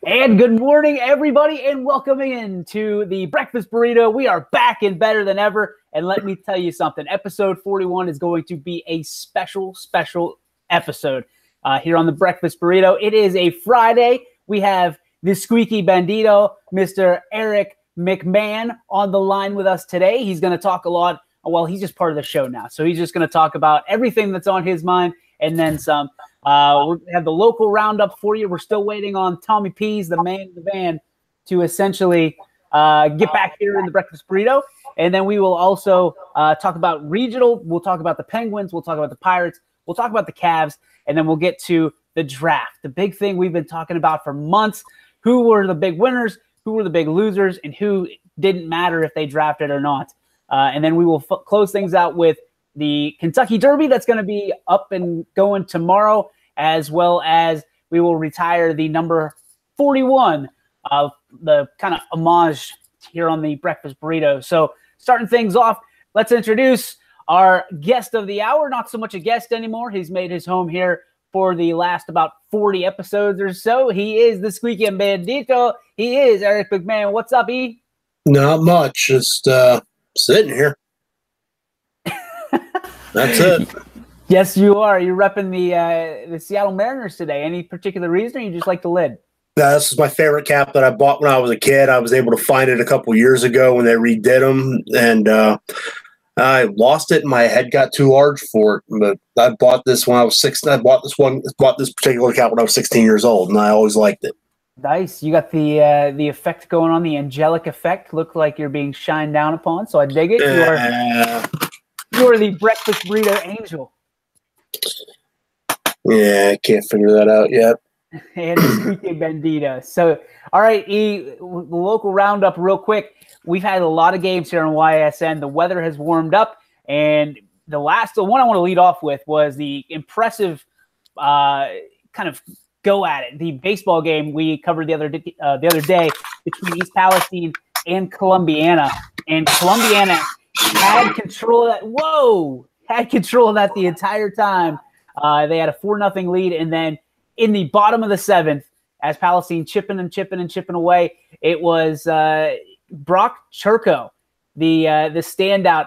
And good morning, everybody, and welcome in to the Breakfast Burrito. We are back and better than ever. And let me tell you something. Episode 41 is going to be a special episode here on the Breakfast Burrito. It is a Friday. We have the squeaky bandito, Mr. Eric McMahon, on the line with us today. He's going to talk a lot. Well, he's just part of the show now. So he's just going to talk about everything that's on his mind and then some. We have the local roundup for you. We're still waiting on Tommy Pease, the man in the van, to essentially get back here in the Breakfast Burrito. And then we will also talk about regional. We'll talk about the Penguins. We'll talk about the Pirates. We'll talk about the Cavs. And then we'll get to the draft, the big thing we've been talking about for months. Who were the big winners? Who were the big losers? And who didn't matter if they drafted or not? And then we will close things out with the Kentucky Derby that's going to be up and going tomorrow, as well as we will retire the number 41 of the kind of homage here on the Breakfast Burrito. So starting things off, let's introduce our guest of the hour. Not so much a guest anymore. He's made his home here for the last about 40 episodes or so. He is the squeaky bandito. He is Eric McMahon. What's up, E? Not much. Just sitting here. That's it. Yes, you are. You're repping the Seattle Mariners today. Any particular reason, or you just like the lid? This is my favorite cap that I bought when I was a kid. I was able to find it a couple years ago when they redid them, and I lost it, and my head got too large for it. But I bought this when I was 6. I bought this particular cap when I was 16 years old, and I always liked it. Nice. You got the effect going on, the angelic effect. Look like you're being shined down upon, so I dig it. You are the Breakfast Burrito angel. Yeah, I can't figure that out yet. And the squeaky bandita. So, all right, E, the local roundup real quick. We've had a lot of games here on YSN. The weather has warmed up, and the one I want to lead off with was the impressive kind of go at it. The baseball game we covered the other day between East Palestine and Columbiana. And Columbiana had control of that. Had control of that the entire time. They had a 4-0 lead. And then in the bottom of the 7th, as Palestine chipping away, it was Brock Churko, the standout,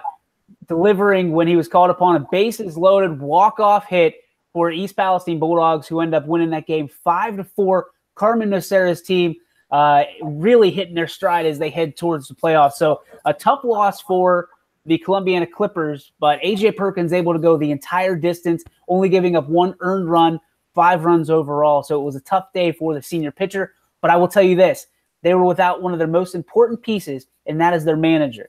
delivering when he was called upon, a bases loaded walk-off hit for East Palestine Bulldogs, who end up winning that game 5-4. Carmen Nocera's team really hitting their stride as they head towards the playoffs. So a tough loss for the Columbiana Clippers, but A.J. Perkins able to go the entire distance, only giving up 1 earned run, 5 runs overall. So it was a tough day for the senior pitcher. But I will tell you this, they were without one of their most important pieces, and that is their manager.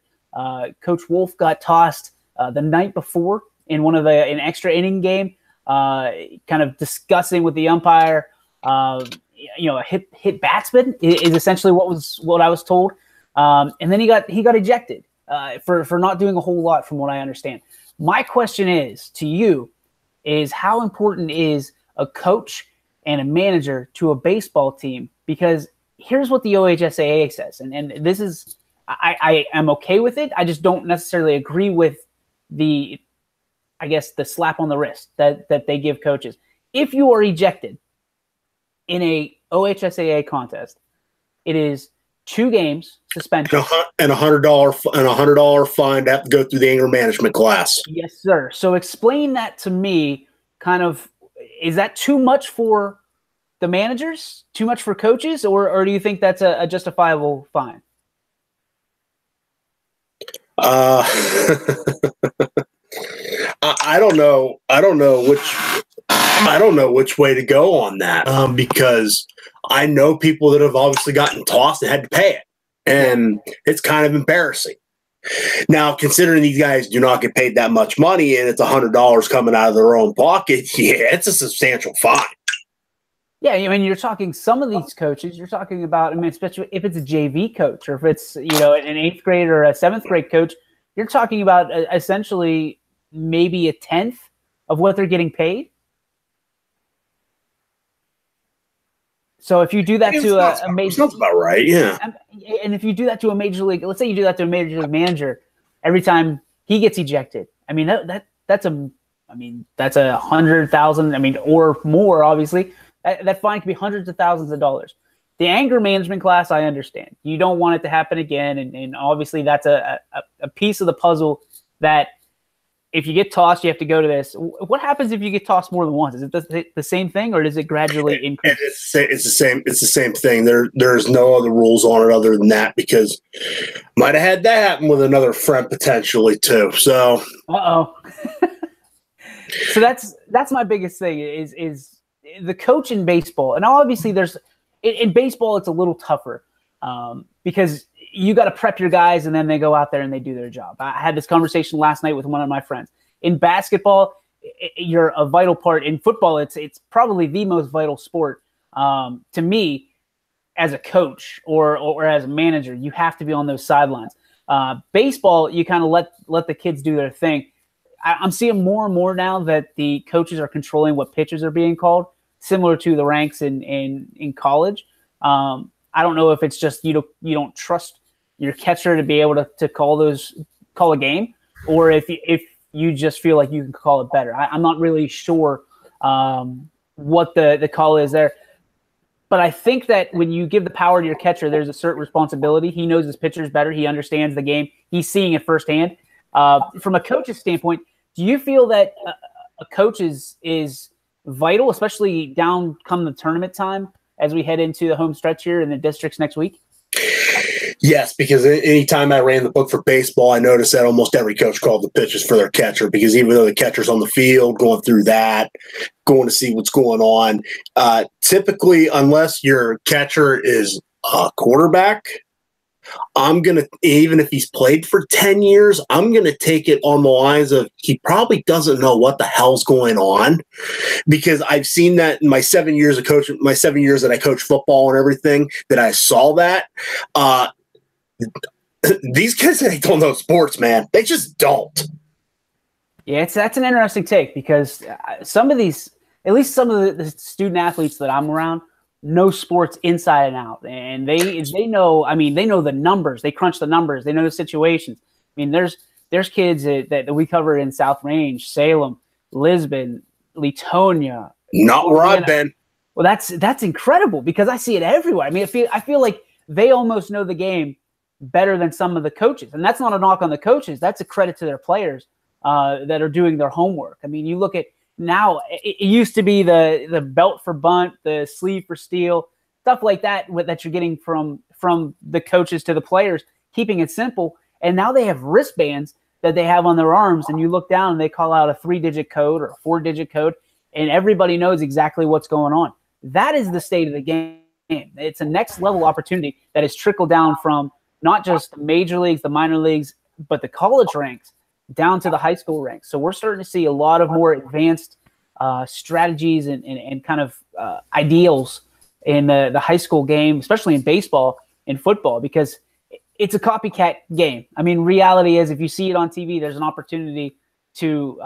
Coach Wolf got tossed the night before in an extra inning game, kind of discussing with the umpire. A hit batsman is essentially what I was told. And then he got ejected for not doing a whole lot, from what I understand. My question is to you is, how important is a coach and a manager to a baseball team? Because here's what the OHSAA says, and this is I am okay with it. I just don't necessarily agree with the slap on the wrist that they give coaches. If you are ejected in a OHSAA contest, it is 2 games suspension and $100 fine to have to go through the anger management class. Yes, sir. So explain that to me. Kind of, is that too much for the managers? Too much for coaches, or do you think that's a justifiable fine? I don't know. I don't know which way to go on that, because I know people that have obviously gotten tossed and had to pay it, and it's kind of embarrassing. Now, considering these guys do not get paid that much money and it's $100 coming out of their own pocket, yeah, it's a substantial fine. Yeah, I mean, you're talking some of these coaches. You're talking about, I mean, especially if it's a JV coach or if it's, an 8th grade or a 7th grade coach, you're talking about essentially maybe a 10th of what they're getting paid. So if you do that to a major, sounds about right, yeah. And if you do that to a major league, let's say you do that to a major league manager, every time he gets ejected, I mean that's $100,000. I mean, or more, obviously. That fine could be hundreds of thousands of dollars. the anger management class, I understand. You don't want it to happen again, and obviously that's a piece of the puzzle that if you get tossed, you have to go to this. What happens if you get tossed more than once? Is it the same thing, or does it gradually increase? It's the same thing. There's no other rules on it other than that, because might have had that happen with another friend potentially too. So, So that's my biggest thing is the coach in baseball, and obviously in baseball it's a little tougher because you got to prep your guys, and then they go out there and they do their job. I had this conversation last night with one of my friends. In basketball, you're a vital part. In football, it's probably the most vital sport to me as a coach or as a manager. You have to be on those sidelines. Baseball, you kind of let the kids do their thing. I'm seeing more and more now that the coaches are controlling what pitches are being called, similar to the ranks in college. I don't know if it's just you don't trust your catcher to be able to call a game, or if you just feel like you can call it better. I'm not really sure what the call is there. But I think that when you give the power to your catcher, there's a certain responsibility. He knows his pitchers better. He understands the game. He's seeing it firsthand. From a coach's standpoint, do you feel that a coach is vital, especially down come the tournament time as we head into the home stretch here in the districts next week? Yes, because anytime I ran the book for baseball, I noticed that almost every coach called the pitches for their catcher, because even though the catcher's on the field, going through that, going to see what's going on, typically, unless your catcher is a quarterback, even if he's played for 10 years, I'm going to take it on the lines of he probably doesn't know what the hell's going on, because I've seen that in my 7 years of coaching, my 7 years that I coach football and everything, that I saw that. These kids, they don't know sports, man. They just don't. Yeah, that's an interesting take, because some of these, at least some of the student athletes that I'm around, know sports inside and out, and they know. I mean, they know the numbers. They crunch the numbers. They know the situations. I mean, there's kids that we cover in South Range, Salem, Lisbon, Latonia. Not where I've been. Well, that's incredible, because I see it everywhere. I mean, I feel like they almost know the game better than some of the coaches, and that's not a knock on the coaches. That's a credit to their players that are doing their homework. I mean, you look at now, it used to be the belt for bunt, the sleeve for steal, stuff like that you're getting from the coaches to the players, keeping it simple. And now they have wristbands that they have on their arms, and you look down and they call out a 3-digit code or a 4-digit code, and everybody knows exactly what's going on. That is the state of the game. It's a next level opportunity that has trickled down from not just the major leagues, the minor leagues, but the college ranks down to the high school ranks. So we're starting to see a lot of more advanced strategies and kind of ideals in the high school game, especially in baseball and football, because it's a copycat game. I mean, reality is, if you see it on TV, there's an opportunity to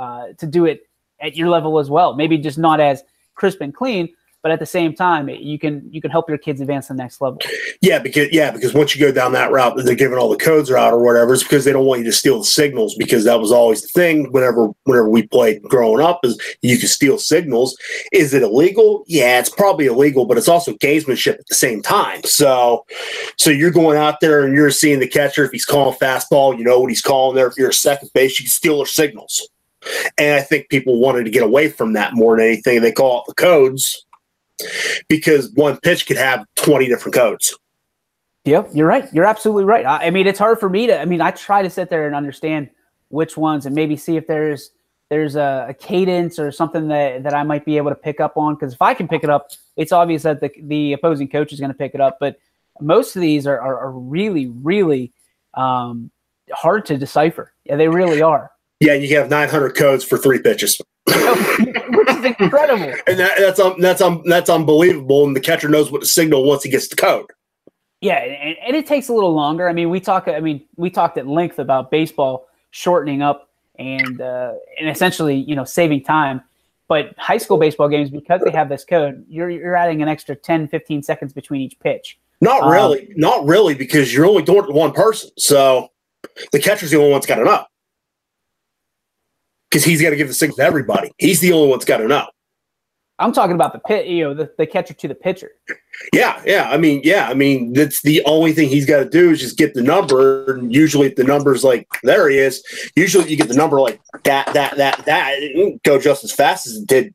do it at your level as well. Maybe just not as crisp and clean, but at the same time, you can help your kids advance to the next level. Yeah, because once you go down that route, they're giving all the codes out or whatever. It's because they don't want you to steal the signals, because that was always the thing whenever we played growing up, is you could steal signals. Is it illegal? Yeah, it's probably illegal, but it's also gamesmanship at the same time. So you're going out there and you're seeing the catcher. If he's calling fastball, you know what he's calling there. If you're a second base, you can steal their signals. And I think people wanted to get away from that more than anything. They call it the codes, because one pitch could have 20 different codes. Yep, you're right. You're absolutely right. I mean, it's hard for me I try to sit there and understand which ones, and maybe see if there's a cadence or something that I might be able to pick up on. Because if I can pick it up, it's obvious that the opposing coach is going to pick it up. But most of these are really, really hard to decipher. Yeah, they really are. Yeah, you have 900 codes for 3 pitches. Which is incredible. And that's unbelievable. And the catcher knows what to signal once he gets the code. Yeah, and it takes a little longer. I mean, we talked at length about baseball shortening up and essentially, saving time. But high school baseball games, because they have this code, you're adding an extra 10, 15 seconds between each pitch. Not really, because you're only doing it to one person. So the catcher's the only one that's got to know. Because he's got to give the signal to everybody. He's the only one that's got to know. I'm talking about the pit, the catcher to the pitcher. Yeah. I mean, that's the only thing he's got to do is just get the number. And usually, if the number's like there he is. Usually, you get the number like that. It won't go just as fast as it did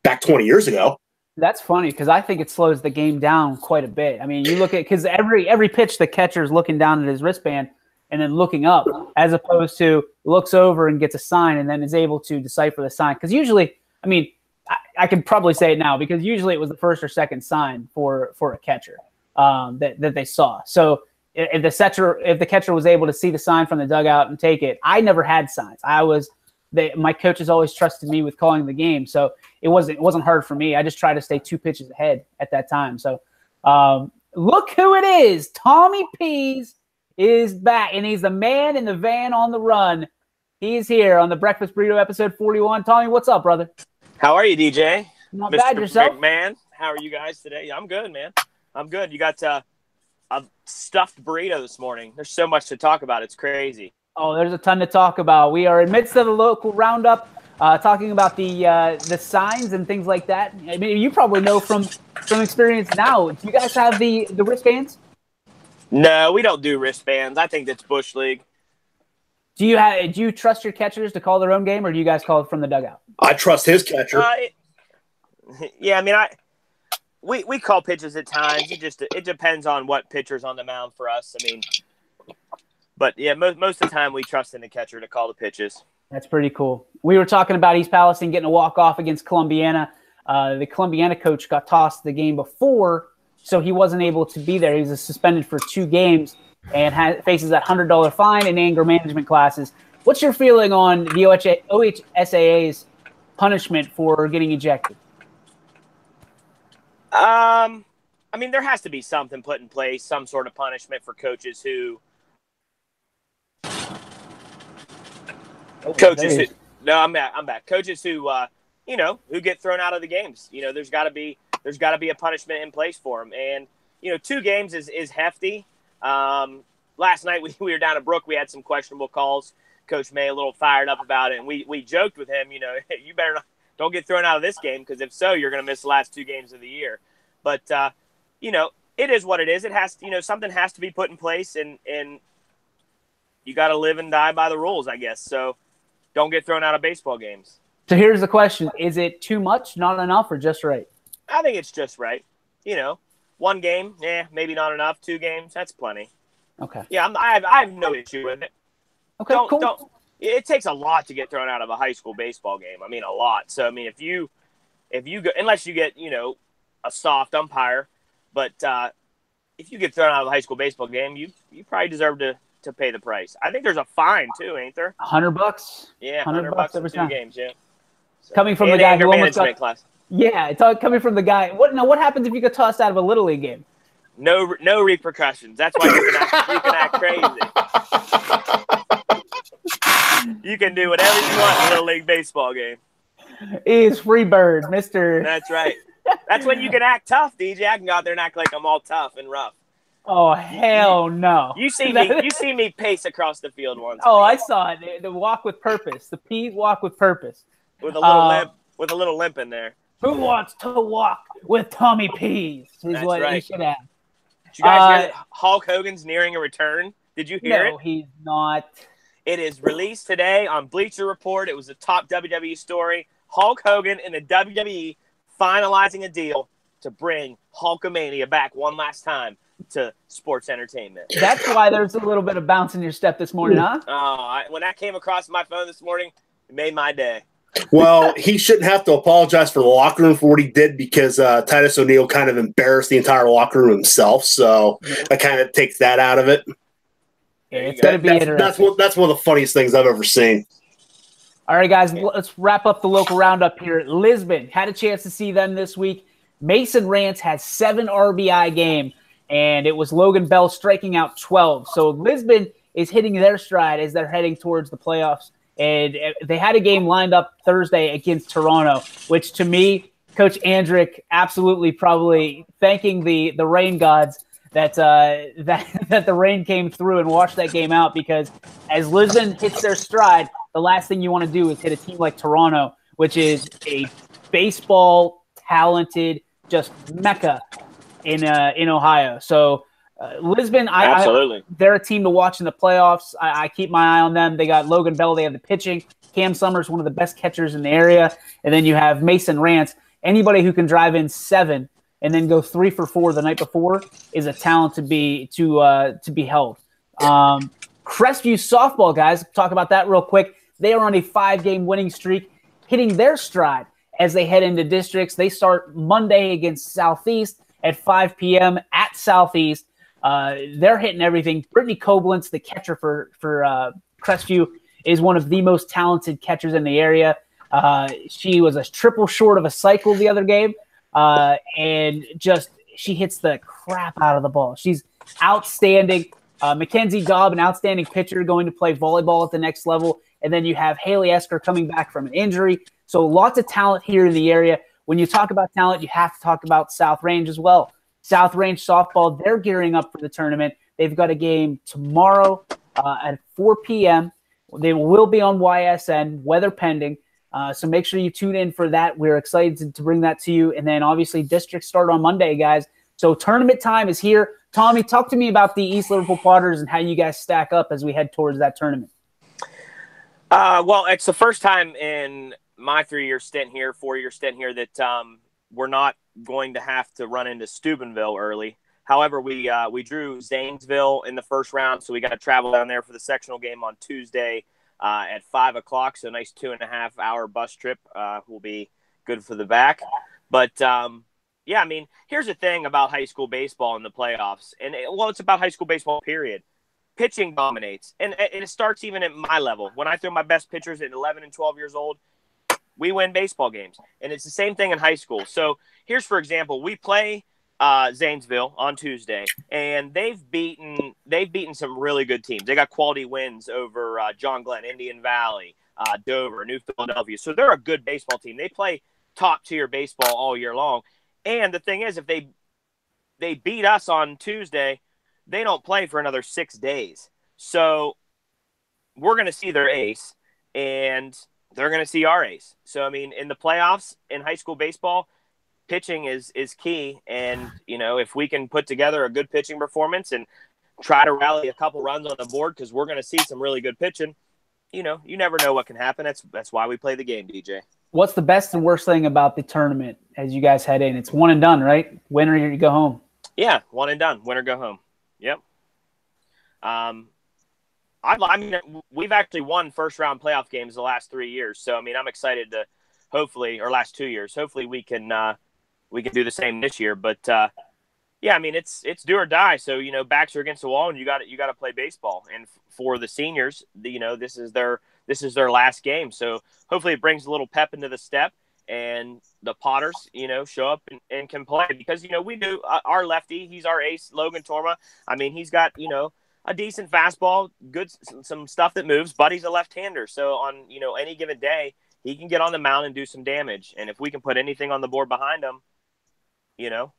back 20 years ago. That's funny because I think it slows the game down quite a bit. I mean, you look at because every pitch the catcher is looking down at his wristband and then looking up, as opposed to looks over and gets a sign and then is able to decipher the sign. Because usually, I mean, I can probably say it now because usually it was the first or second sign for a catcher that they saw. So if the catcher was able to see the sign from the dugout and take it, I never had signs. My coaches always trusted me with calling the game, so it wasn't hard for me. I just tried to stay 2 pitches ahead at that time. So look who it is. Tommy Pease is back, and he's the man in the van on the run. He's here on the Breakfast Burrito episode 41. Tommy, what's up, brother? How are you, DJ? Not bad, yourself? McMahon, how are you guys today? I'm good, man. I'm good. You got a stuffed burrito this morning. There's so much to talk about. It's crazy. Oh, there's a ton to talk about. We are in midst of the local roundup, talking about the signs and things like that. I mean, you probably know from experience now. Do you guys have the wristbands? No, we don't do wristbands. I think that's Bush League. Do you trust your catchers to call their own game, or do you guys call it from the dugout? I trust his catcher. Yeah, I mean, we call pitches at times. It depends on what pitcher's on the mound for us. I mean, but yeah, most of the time we trust in the catcher to call the pitches. That's pretty cool. We were talking about East Palestine getting a walk-off against Columbiana. The Columbiana coach got tossed the game before, so he wasn't able to be there. He was suspended for 2 games and faces that $100 fine and anger management classes. What's your feeling on the OHSAA's punishment for getting ejected? I mean, there has to be something put in place, some sort of punishment for coaches who I'm back. Coaches who who get thrown out of the games. There's got to be a punishment in place for them. And 2 games is hefty. Last night we were down at Brook. We had some questionable calls. Coach May a little fired up about it, and we joked with him. You better don't get thrown out of this game, because if so, you're going to miss the last 2 games of the year. But it is what it is. It has something has to be put in place, and you got to live and die by the rules, I guess. So don't get thrown out of baseball games. So here's the question: is it too much, not enough, or just right? I think it's just right. 1 game, maybe not enough. 2 games, that's plenty. Okay. Yeah, I have no issue with it. Okay, cool. It takes a lot to get thrown out of a high school baseball game. I mean, a lot. So I mean, if you go, unless you get a soft umpire, but if you get thrown out of a high school baseball game, you probably deserve to pay the price. I think there's a fine too, ain't there? $100. Yeah, $100 every 2 time. games. Yeah. So, coming from the guy who almost got class. Yeah, it's all coming from the guy. What happens if you get tossed out of a little league game? No repercussions. That's why you can act crazy. You can do whatever you want in a little league baseball game. He's free bird, Mr. That's right. That's when you can act tough, DJ. I can go out there and act like I'm all tough and rough. Oh hell no! You see me pace across the field once. Oh, I saw it. The walk with purpose. The P's walk with purpose. With a little limp. With a little limp in there. Who wants to walk with Tommy Pease? That's what right. he should have. Did you guys hear that Hulk Hogan's nearing a return? Did you hear it? No, he's not. It is released today on Bleacher Report. It was a top WWE story. Hulk Hogan and the WWE finalizing a deal to bring Hulkamania back one last time to sports entertainment. That's why there's a little bit of bounce in your step this morning, huh? When that came across my phone this morning, it made my day. Well, he shouldn't have to apologize for the locker room for what he did, because Titus O'Neil kind of embarrassed the entire locker room himself. So that kind of takes that out of it. Yeah, it's going to be interesting. That's one of the funniest things I've ever seen. All right, guys, let's wrap up the local roundup here. Lisbon had a chance to see them this week. Mason Rance had 7 RBI game, and it was Logan Bell striking out 12. So Lisbon is hitting their stride as they're heading towards the playoffs. And they had a game lined up Thursday against Toronto, which to me, Coach Andrick absolutely probably thanking the rain gods that the rain came through and washed that game out, because as Lisbon hits their stride, the last thing you want to do is hit a team like Toronto, which is a baseball talented, just mecca in Ohio. So Lisbon, they're a team to watch in the playoffs. I keep my eye on them. They got Logan Bell. They have the pitching. Cam Summers, one of the best catchers in the area. And then you have Mason Rance. Anybody who can drive in 7 and then go 3 for 4 the night before is a talent to be held. Crestview softball, guys, talk about that real quick. They are on a 5-game winning streak, hitting their stride as they head into districts. They start Monday against Southeast at 5 p.m. at Southeast. They're hitting everything. Brittany Koblentz, the catcher for Crestview, is one of the most talented catchers in the area. She was a triple short of a cycle the other game, and she hits the crap out of the ball. She's outstanding. Mackenzie Dobb, an outstanding pitcher, going to play volleyball at the next level. And then you have Haley Esker coming back from an injury. So lots of talent here in the area. When you talk about talent, you have to talk about South Range as well. South Range softball, they're gearing up for the tournament. They've got a game tomorrow at 4 p.m. They will be on YSN, weather pending. So make sure you tune in for that. We're excited to bring that to you. And then obviously districts start on Monday, guys. So tournament time is here. Tommy, talk to me about the East Liverpool Potters and how you guys stack up as we head towards that tournament. Well, it's the first time in my 4-year stint here that we're not going to have to run into Steubenville early. However, we drew Zanesville in the first round, so we got to travel down there for the sectional game on Tuesday at 5 o'clock. So a nice 2.5-hour bus trip will be good for the back. But yeah, I mean, here's the thing about high school baseball in the playoffs, and it's about high school baseball. Period. Pitching dominates, and it starts even at my level. When I throw my best pitchers at 11 and 12 years old, we win baseball games, and it's the same thing in high school. So here's, for example, we play Zanesville on Tuesday, and they've beaten some really good teams. They got quality wins over John Glenn, Indian Valley, Dover, New Philadelphia. So they're a good baseball team. They play top tier baseball all year long. And the thing is, if they beat us on Tuesday, they don't play for another 6 days. So we're going to see their ace, and they're going to see our ace. So, I mean, in the playoffs in high school baseball, pitching is key. And, you know, if we can put together a good pitching performance and try to rally a couple runs on the board, because we're going to see some really good pitching, you know, you never know what can happen. That's why we play the game, DJ. What's the best and worst thing about the tournament as you guys head in? It's one and done, right? Win or you go home. Yeah, one and done. Win or go home. Yep. I mean, we've actually won first-round playoff games the last 3 years. So, I mean, I'm excited to or last 2 years. Hopefully we can do the same this year. But, yeah, I mean, it's do or die. So, you know, backs are against the wall, and you got to play baseball. And for the seniors, you know, this is their last game. So hopefully it brings a little pep into the step, and the Potters, you know, show up and can play, because, you know, we do our lefty. He's our ace, Logan Torma. I mean, he's got, you know, a decent fastball, some stuff that moves, but he's a left-hander. So on, you know, any given day, he can get on the mound and do some damage. And if we can put anything on the board behind him, you know,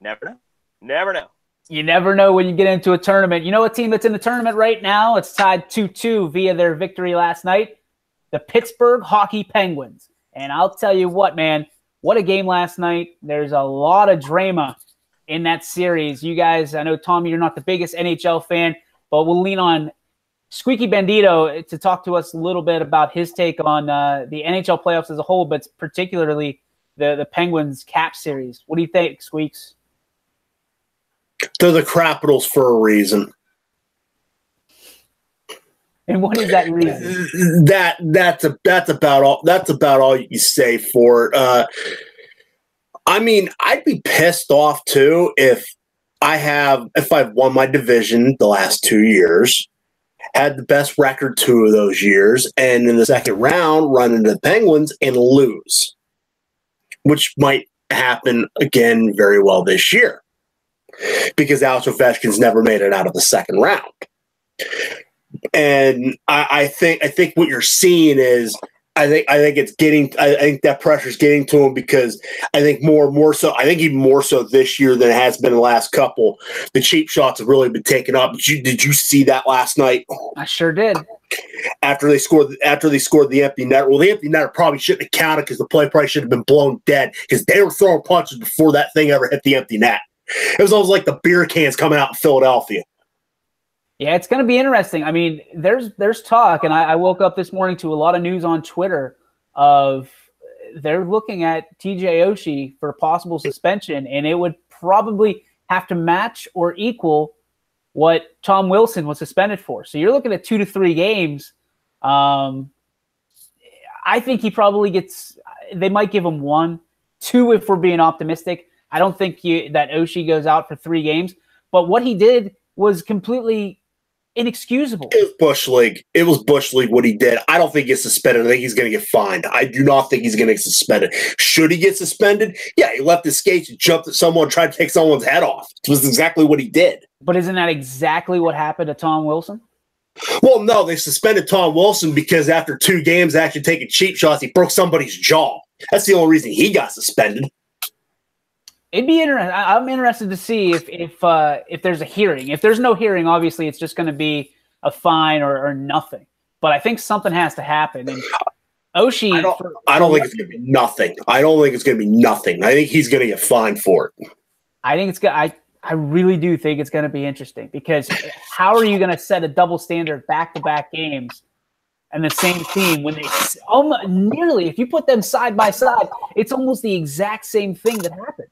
never know. Never know. You never know when you get into a tournament. You know a team that's in the tournament right now? It's tied 2-2 via their victory last night, the Pittsburgh Hockey Penguins. And I'll tell you what, man, what a game last night. There's a lot of drama in that series. You guys, I know, Tommy, you're not the biggest NHL fan, but we'll lean on Squeaky Bandito to talk to us a little bit about his take on the NHL playoffs as a whole, but particularly the Penguins Cap series. What do you think, Squeaks? They're the Capitals for a reason. And what is that reason? That's about all. That's about all you can say for it. I mean, I'd be pissed off too if I've won my division the last 2 years, had the best record 2 of those years, and in the second round run into the Penguins and lose, which might happen again very well this year, because Alex Ovechkin's never made it out of the second round. And I think what you're seeing is I think that pressure's getting to him, because I think even more so this year than it has been the last couple. The cheap shots have really been taken up. Did you see that last night? I sure did. after they scored the empty net. Well, the empty net probably shouldn't have counted because the play probably should have been blown dead because they were throwing punches before that thing ever hit the empty net. It was almost like the beer cans coming out in Philadelphia. Yeah, it's going to be interesting. I mean, there's talk, and I woke up this morning to a lot of news on Twitter of they're looking at TJ Oshie for possible suspension, and it would probably have to match or equal what Tom Wilson was suspended for. So you're looking at 2 to 3 games. I think he probably gets – they might give him 1, 2 if we're being optimistic. I don't think that Oshie goes out for 3 games. But what he did was completely inexcusable. It was Bush League. It was Bush League what he did. I don't think he gets suspended. I think he's going to get fined. I do not think he's going to get suspended. Should he get suspended? Yeah, he left his skates and jumped at someone, tried to take someone's head off. It was exactly what he did. But isn't that exactly what happened to Tom Wilson? Well, no, they suspended Tom Wilson because after 2 games actually taking cheap shots, he broke somebody's jaw. That's the only reason he got suspended. It'd be interesting. I'm interested to see if there's a hearing. If there's no hearing, obviously it's just going to be a fine or nothing. But I think something has to happen. And Oshie, I don't think it's going to be nothing. I don't think it's going to be nothing. I think he's going to get fined for it. I think it's good. I really do think it's going to be interesting because how are you going to set a double standard back-to-back games and the same team when they almost nearly, if you put them side by side, it's almost the exact same thing that happened.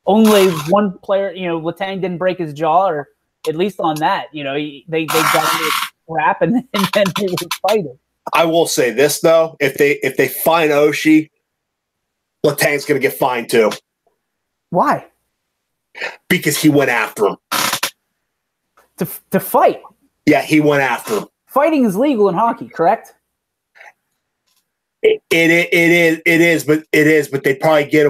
Only one player, Letang didn't break his jaw, or at least on that, they got into crap and then they were fighting. I will say this though: if they fine Oshie, Letang's going to get fined too. Why? Because he went after him. To fight. Yeah, he went after him. Fighting is legal in hockey, correct? It is, but they probably get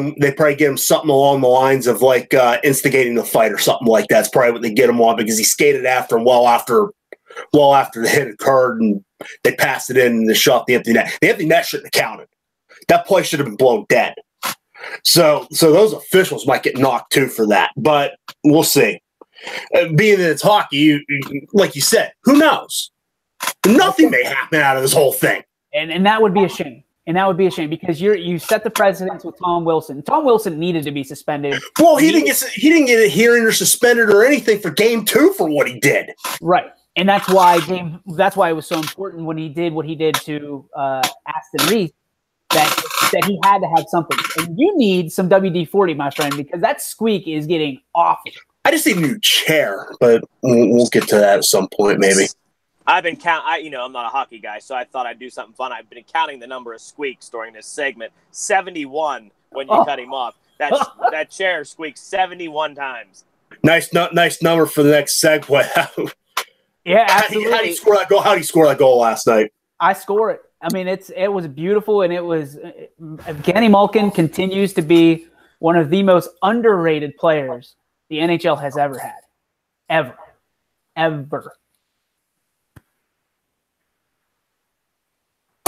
him something along the lines of like instigating the fight or something like that. That's probably what they get him on because he skated after him well after the hit occurred and they passed it in and they shot the empty net. The empty net shouldn't have counted. That play should have been blown dead. So those officials might get knocked too for that, but we'll see. Being that it's hockey, like you said, who knows? Nothing may happen out of this whole thing. And that would be a shame. And that would be a shame because you set the precedence with Tom Wilson. Tom Wilson needed to be suspended. Well, he didn't get a hearing or suspended or anything for game 2 for what he did. Right, and that's why it was so important when he did what he did to Aston Reese that he had to have something. And you need some WD-40, my friend, because that squeak is getting awful. I just need a new chair, but we'll get to that at some point, maybe. I've been I'm not a hockey guy, so I thought I'd do something fun. I've been counting the number of squeaks during this segment. 71 when you cut him off. That chair squeaked 71 times. Nice number for the next segue. Yeah, absolutely. How did he score that goal last night? I score it. I mean, it was beautiful, and it was Evgeny Malkin continues to be one of the most underrated players the NHL has ever had. Ever.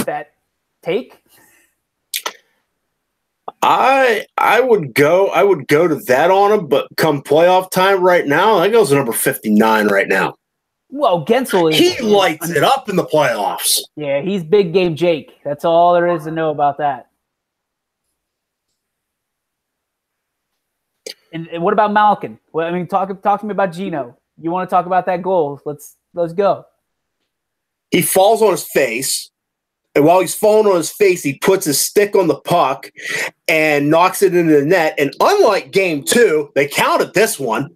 That take? I would go to that on him, but come playoff time right now, that goes to number 59 right now. Well, Gensel he lights it up in the playoffs. Yeah, he's big game Jake. That's all there is to know about that. And what about Malkin? Well, I mean, talk to me about Gino. You want to talk about that goal? Let's go. He falls on his face. And while he's falling on his face, he puts his stick on the puck and knocks it into the net. And unlike game 2, they counted this one.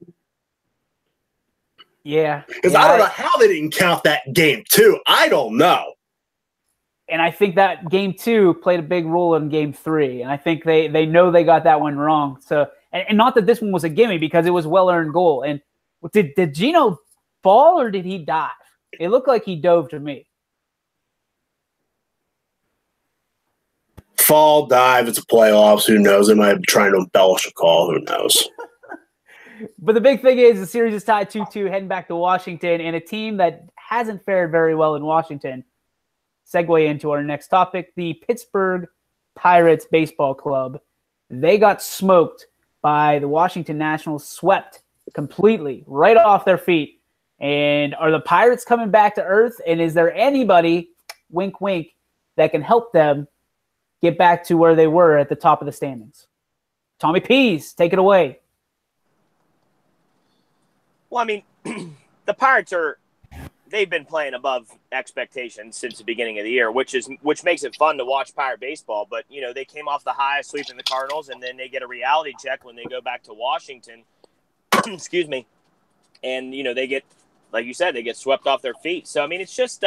Yeah. Because I don't know how they didn't count that game 2. I don't know. And I think that game 2 played a big role in game 3. And I think they know they got that one wrong. So, and not that this one was a gimme because it was well-earned goal. And did Gino fall or did he dive? It looked like he dove to me. Fall, dive, it's a playoffs. Who knows? They might be trying to embellish a call. Who knows? But the big thing is the series is tied 2-2, heading back to Washington, and a team that hasn't fared very well in Washington. Segue into our next topic, the Pittsburgh Pirates Baseball Club. They got smoked by the Washington Nationals, swept completely right off their feet. And are the Pirates coming back to earth? And is there anybody, wink, wink, that can help them get back to where they were at the top of the standings? Tommy Pease, take it away. Well, I mean, the Pirates they've been playing above expectations since the beginning of the year, which makes it fun to watch Pirate baseball. But, you know, they came off the high sweeping the Cardinals, and then they get a reality check when they go back to Washington. Excuse me. And, you know, they get, like you said, they get swept off their feet. So, I mean, it's just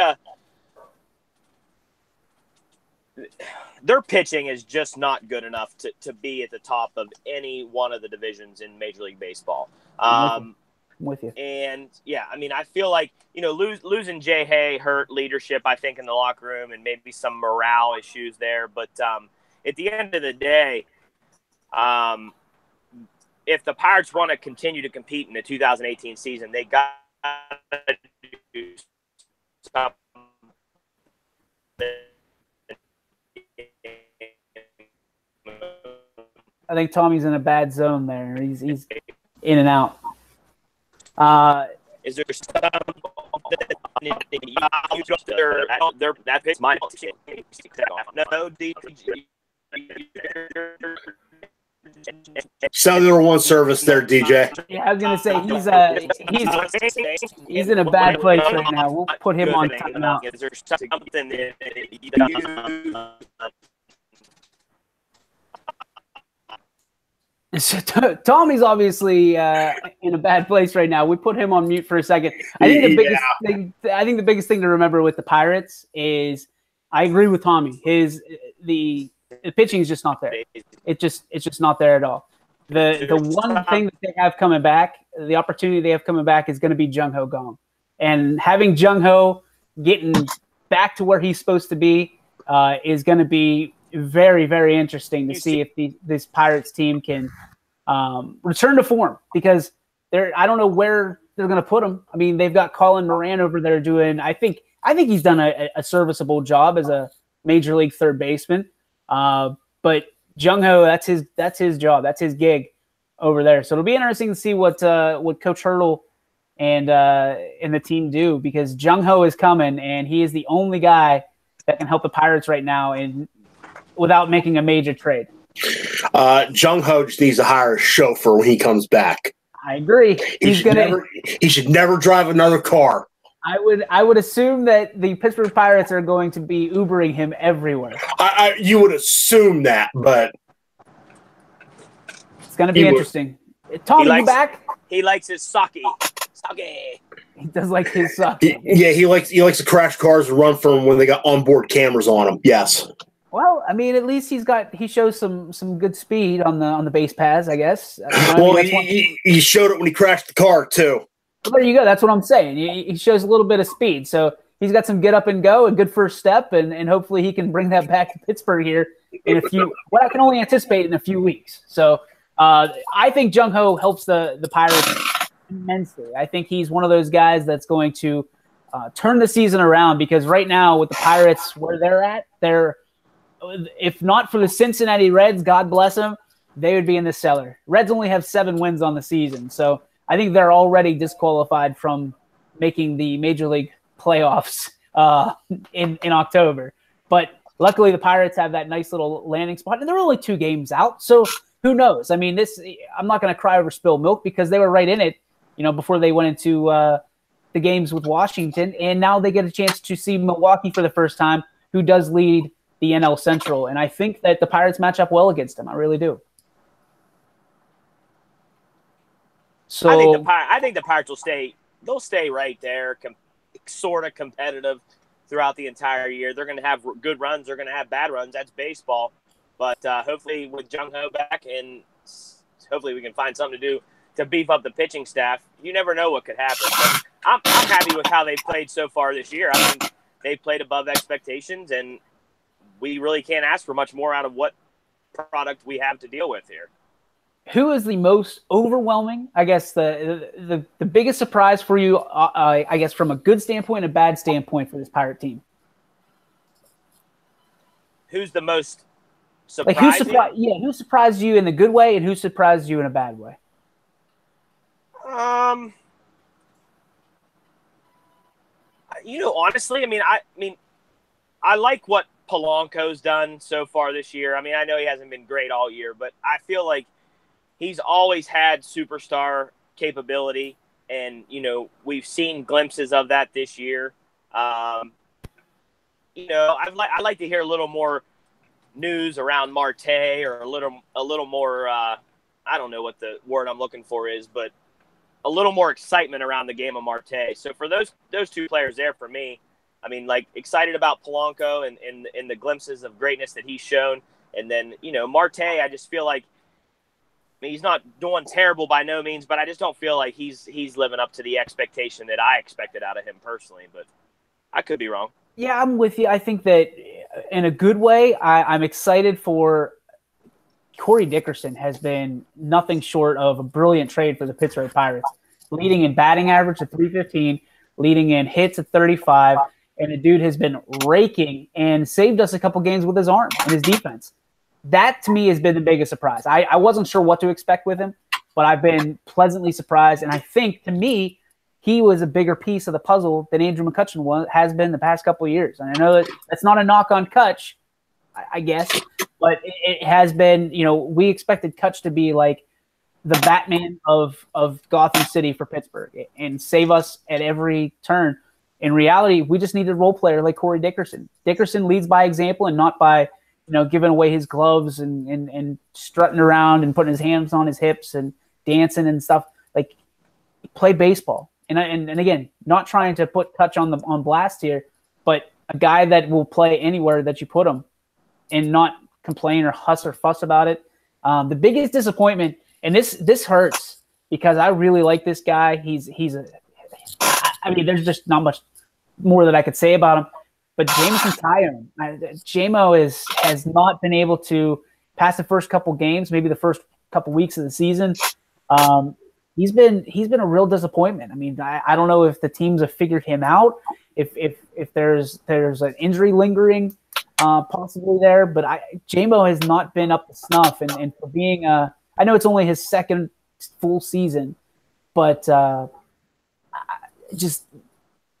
their pitching is just not good enough to be at the top of any one of the divisions in Major League Baseball. I'm with you. And, yeah, I mean, I feel like, you know, losing Jay Hay hurt leadership, I think, in the locker room and maybe some morale issues there. But at the end of the day, if the Pirates want to continue to compete in the 2018 season, they got to do something. I think Tommy's in a bad zone there. He's in and out. Is there something that fits my no Cellular One service there, DJ. Yeah, I was gonna say he's in a bad place right now. We'll put him on timeout. Is there something that So Tommy's obviously in a bad place right now. We put him on mute for a second. I think the biggest thing to remember with the Pirates is, I agree with Tommy. The pitching is just not there. It's just not there at all. The one thing that they have coming back, the opportunity they have coming back, is going to be Jung Ho Gong, and having Jung Ho getting back to where he's supposed to be is going to be very, very interesting to see if this Pirates team can return to form, because I don't know where they're going to put him. I mean, they've got Colin Moran over there doing. I think he's done a serviceable job as a major league third baseman. But Jung Ho, that's his job. That's his gig over there. So it'll be interesting to see what Coach Hurdle and the team do, because Jung Ho is coming, and he is the only guy that can help the Pirates right now and without making a major trade. Jung Ho just needs to hire a chauffeur when he comes back. I agree. He should never drive another car. I would assume that the Pittsburgh Pirates are going to be Ubering him everywhere. You would assume that, but it's going to be interesting. Tommy, you back? He likes his sake. He does like his sake. He likes to crash cars and run from when they got onboard cameras on them. Yes. Well, I mean, at least he shows some good speed on the base paths, I guess. He showed it when he crashed the car too. Well, there you go. That's what I'm saying. He shows a little bit of speed, so he's got some get up and go, a good first step, and hopefully he can bring that back to Pittsburgh here in what I can only anticipate in a few weeks. So I think Jung Ho helps the Pirates immensely. I think he's one of those guys that's going to turn the season around, because right now with the Pirates where they're at, if not for the Cincinnati Reds, God bless them, they would be in the cellar. Reds only have 7 wins on the season, so I think they're already disqualified from making the Major League playoffs in October. But luckily the Pirates have that nice little landing spot, and they're only 2 games out, so who knows? I mean, I'm not going to cry over spilled milk, because they were right in it, before they went into the games with Washington, and now they get a chance to see Milwaukee for the first time, who does lead the NL Central, and I think that the Pirates match up well against them. I really do. So I think the Pirates will stay. They'll stay right there, sort of competitive throughout the entire year. They're going to have good runs. They're going to have bad runs. That's baseball. But hopefully, with Jung Ho back, and hopefully we can find something to do to beef up the pitching staff. You never know what could happen. But I'm happy with how they've played so far this year. I mean, they've played above expectations, and we really can't ask for much more out of what product we have to deal with here. Who is the most overwhelming, I guess, the biggest surprise for you, I guess, from a good standpoint and a bad standpoint for this Pirate team? Who's the most surprising? Who surprised you in the good way, and who surprised you in a bad way? Honestly, I like what Polanco's done so far this year. I know he hasn't been great all year, but I feel like he's always had superstar capability, and we've seen glimpses of that this year. I'd like to hear a little more news around Marte, or a little more. I don't know what the word I'm looking for is, but a little more excitement around the game of Marte. So for those two players there, for me, excited about Polanco and the glimpses of greatness that he's shown. And then, Marte, I just feel like, he's not doing terrible by no means, but I just don't feel like he's living up to the expectation that I expected out of him personally. But I could be wrong. Yeah, I'm with you. I think that in a good way, I'm excited for Corey Dickerson. Has been nothing short of a brilliant trade for the Pittsburgh Pirates, leading in batting average at 315, leading in hits at 35, and the dude has been raking and saved us a couple games with his arm and his defense. That, to me, has been the biggest surprise. I wasn't sure what to expect with him, but I've been pleasantly surprised, and I think, to me, he was a bigger piece of the puzzle than Andrew McCutchen has been the past couple of years. And I know that's not a knock on Kutch, I guess, but it has been, we expected Kutch to be like the Batman of Gotham City for Pittsburgh and save us at every turn. In reality, we just needed a role player like Corey Dickerson. Dickerson leads by example and not by, giving away his gloves and strutting around and putting his hands on his hips and dancing and stuff. Like, play baseball. And again, not trying to put Kutch on blast here, but a guy that will play anywhere that you put him and not complain or huss or fuss about it. The biggest disappointment, and this hurts because I really like this guy. There's just not much more that I could say about him. But Jameson Taillon, JMO has not been able to pass the first couple games, maybe the first couple weeks of the season. He's been a real disappointment. I don't know if the teams have figured him out, if there's an injury lingering possibly there, but JMO has not been up to snuff. And for being I know it's only his second full season, but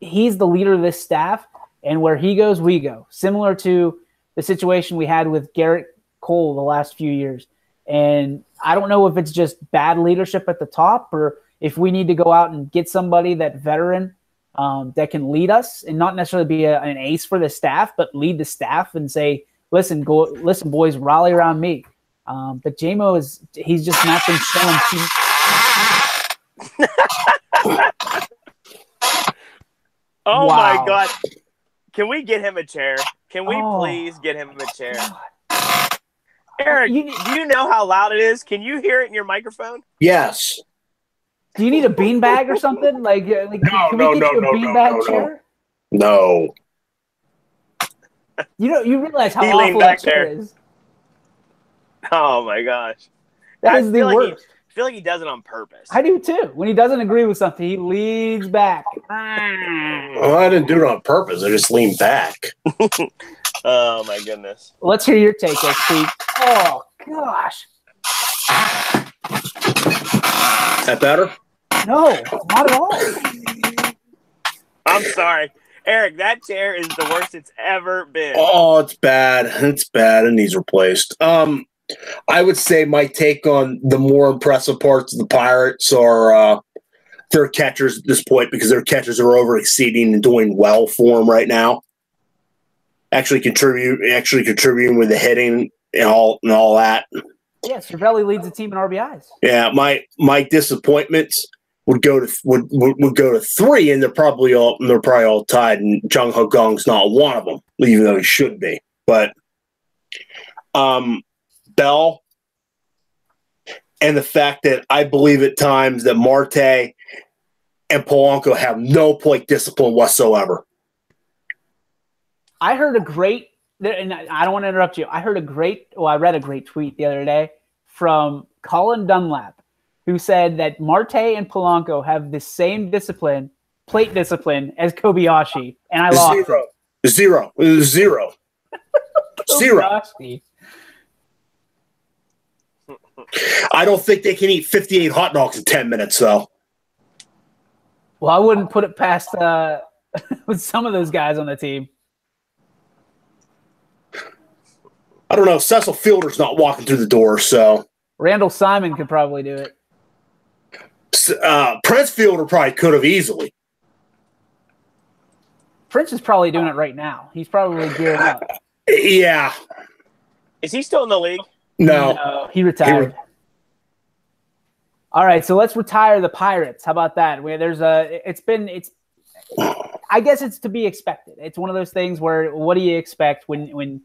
he's the leader of this staff, and where he goes, we go. Similar to the situation we had with Garrett Cole the last few years. And I don't know if it's just bad leadership at the top, or if we need to go out and get somebody that veteran that can lead us and not necessarily be an ace for the staff, but lead the staff and say, listen, boys, rally around me. But JMO he's just not been showing. Oh, wow. My God. Can we get him a chair? Can we please get him a chair? Eric, do you know how loud it is? Can you hear it in your microphone? Yes. Do you need a beanbag or something? No. You realize how awful that chair is. Oh my gosh. That is the worst. I feel like he does it on purpose. I do too. When he doesn't agree with something, he leans back. Well, I didn't do it on purpose. I just leaned back. Oh my goodness. Let's hear your take, XP. Oh gosh. Is that better? No, not at all. I'm sorry. Eric, that chair is the worst it's ever been. Oh, it's bad. It's bad. It needs replaced. I would say my take on the more impressive parts of the Pirates are their catchers at this point, because their catchers are over exceeding and doing well for them right now. Actually contributing with the hitting and all that. Yeah, Cervelli leads the team in RBIs. Yeah, my disappointments would go to three, and they're probably all tied. And Jung Ho Gong's not one of them, even though he should be. But Bell, and the fact that I believe at times that Marte and Polanco have no plate discipline whatsoever. I heard a great, and I don't want to interrupt you. I read a great tweet the other day from Colin Dunlap, who said that Marte and Polanco have the same plate discipline as Kobayashi, and I lost Zero. Kobayashi. I don't think they can eat 58 hot dogs in 10 minutes, though. Well, I wouldn't put it past with some of those guys on the team. I don't know. Cecil Fielder's not walking through the door, so Randall Simon could probably do it. Prince Fielder probably could have easily. Prince is probably doing it right now. He's probably gearing up. Yeah. Is he still in the league? No, he retired. All right, so let's retire the Pirates. How about that? I guess it's to be expected. It's one of those things where what do you expect when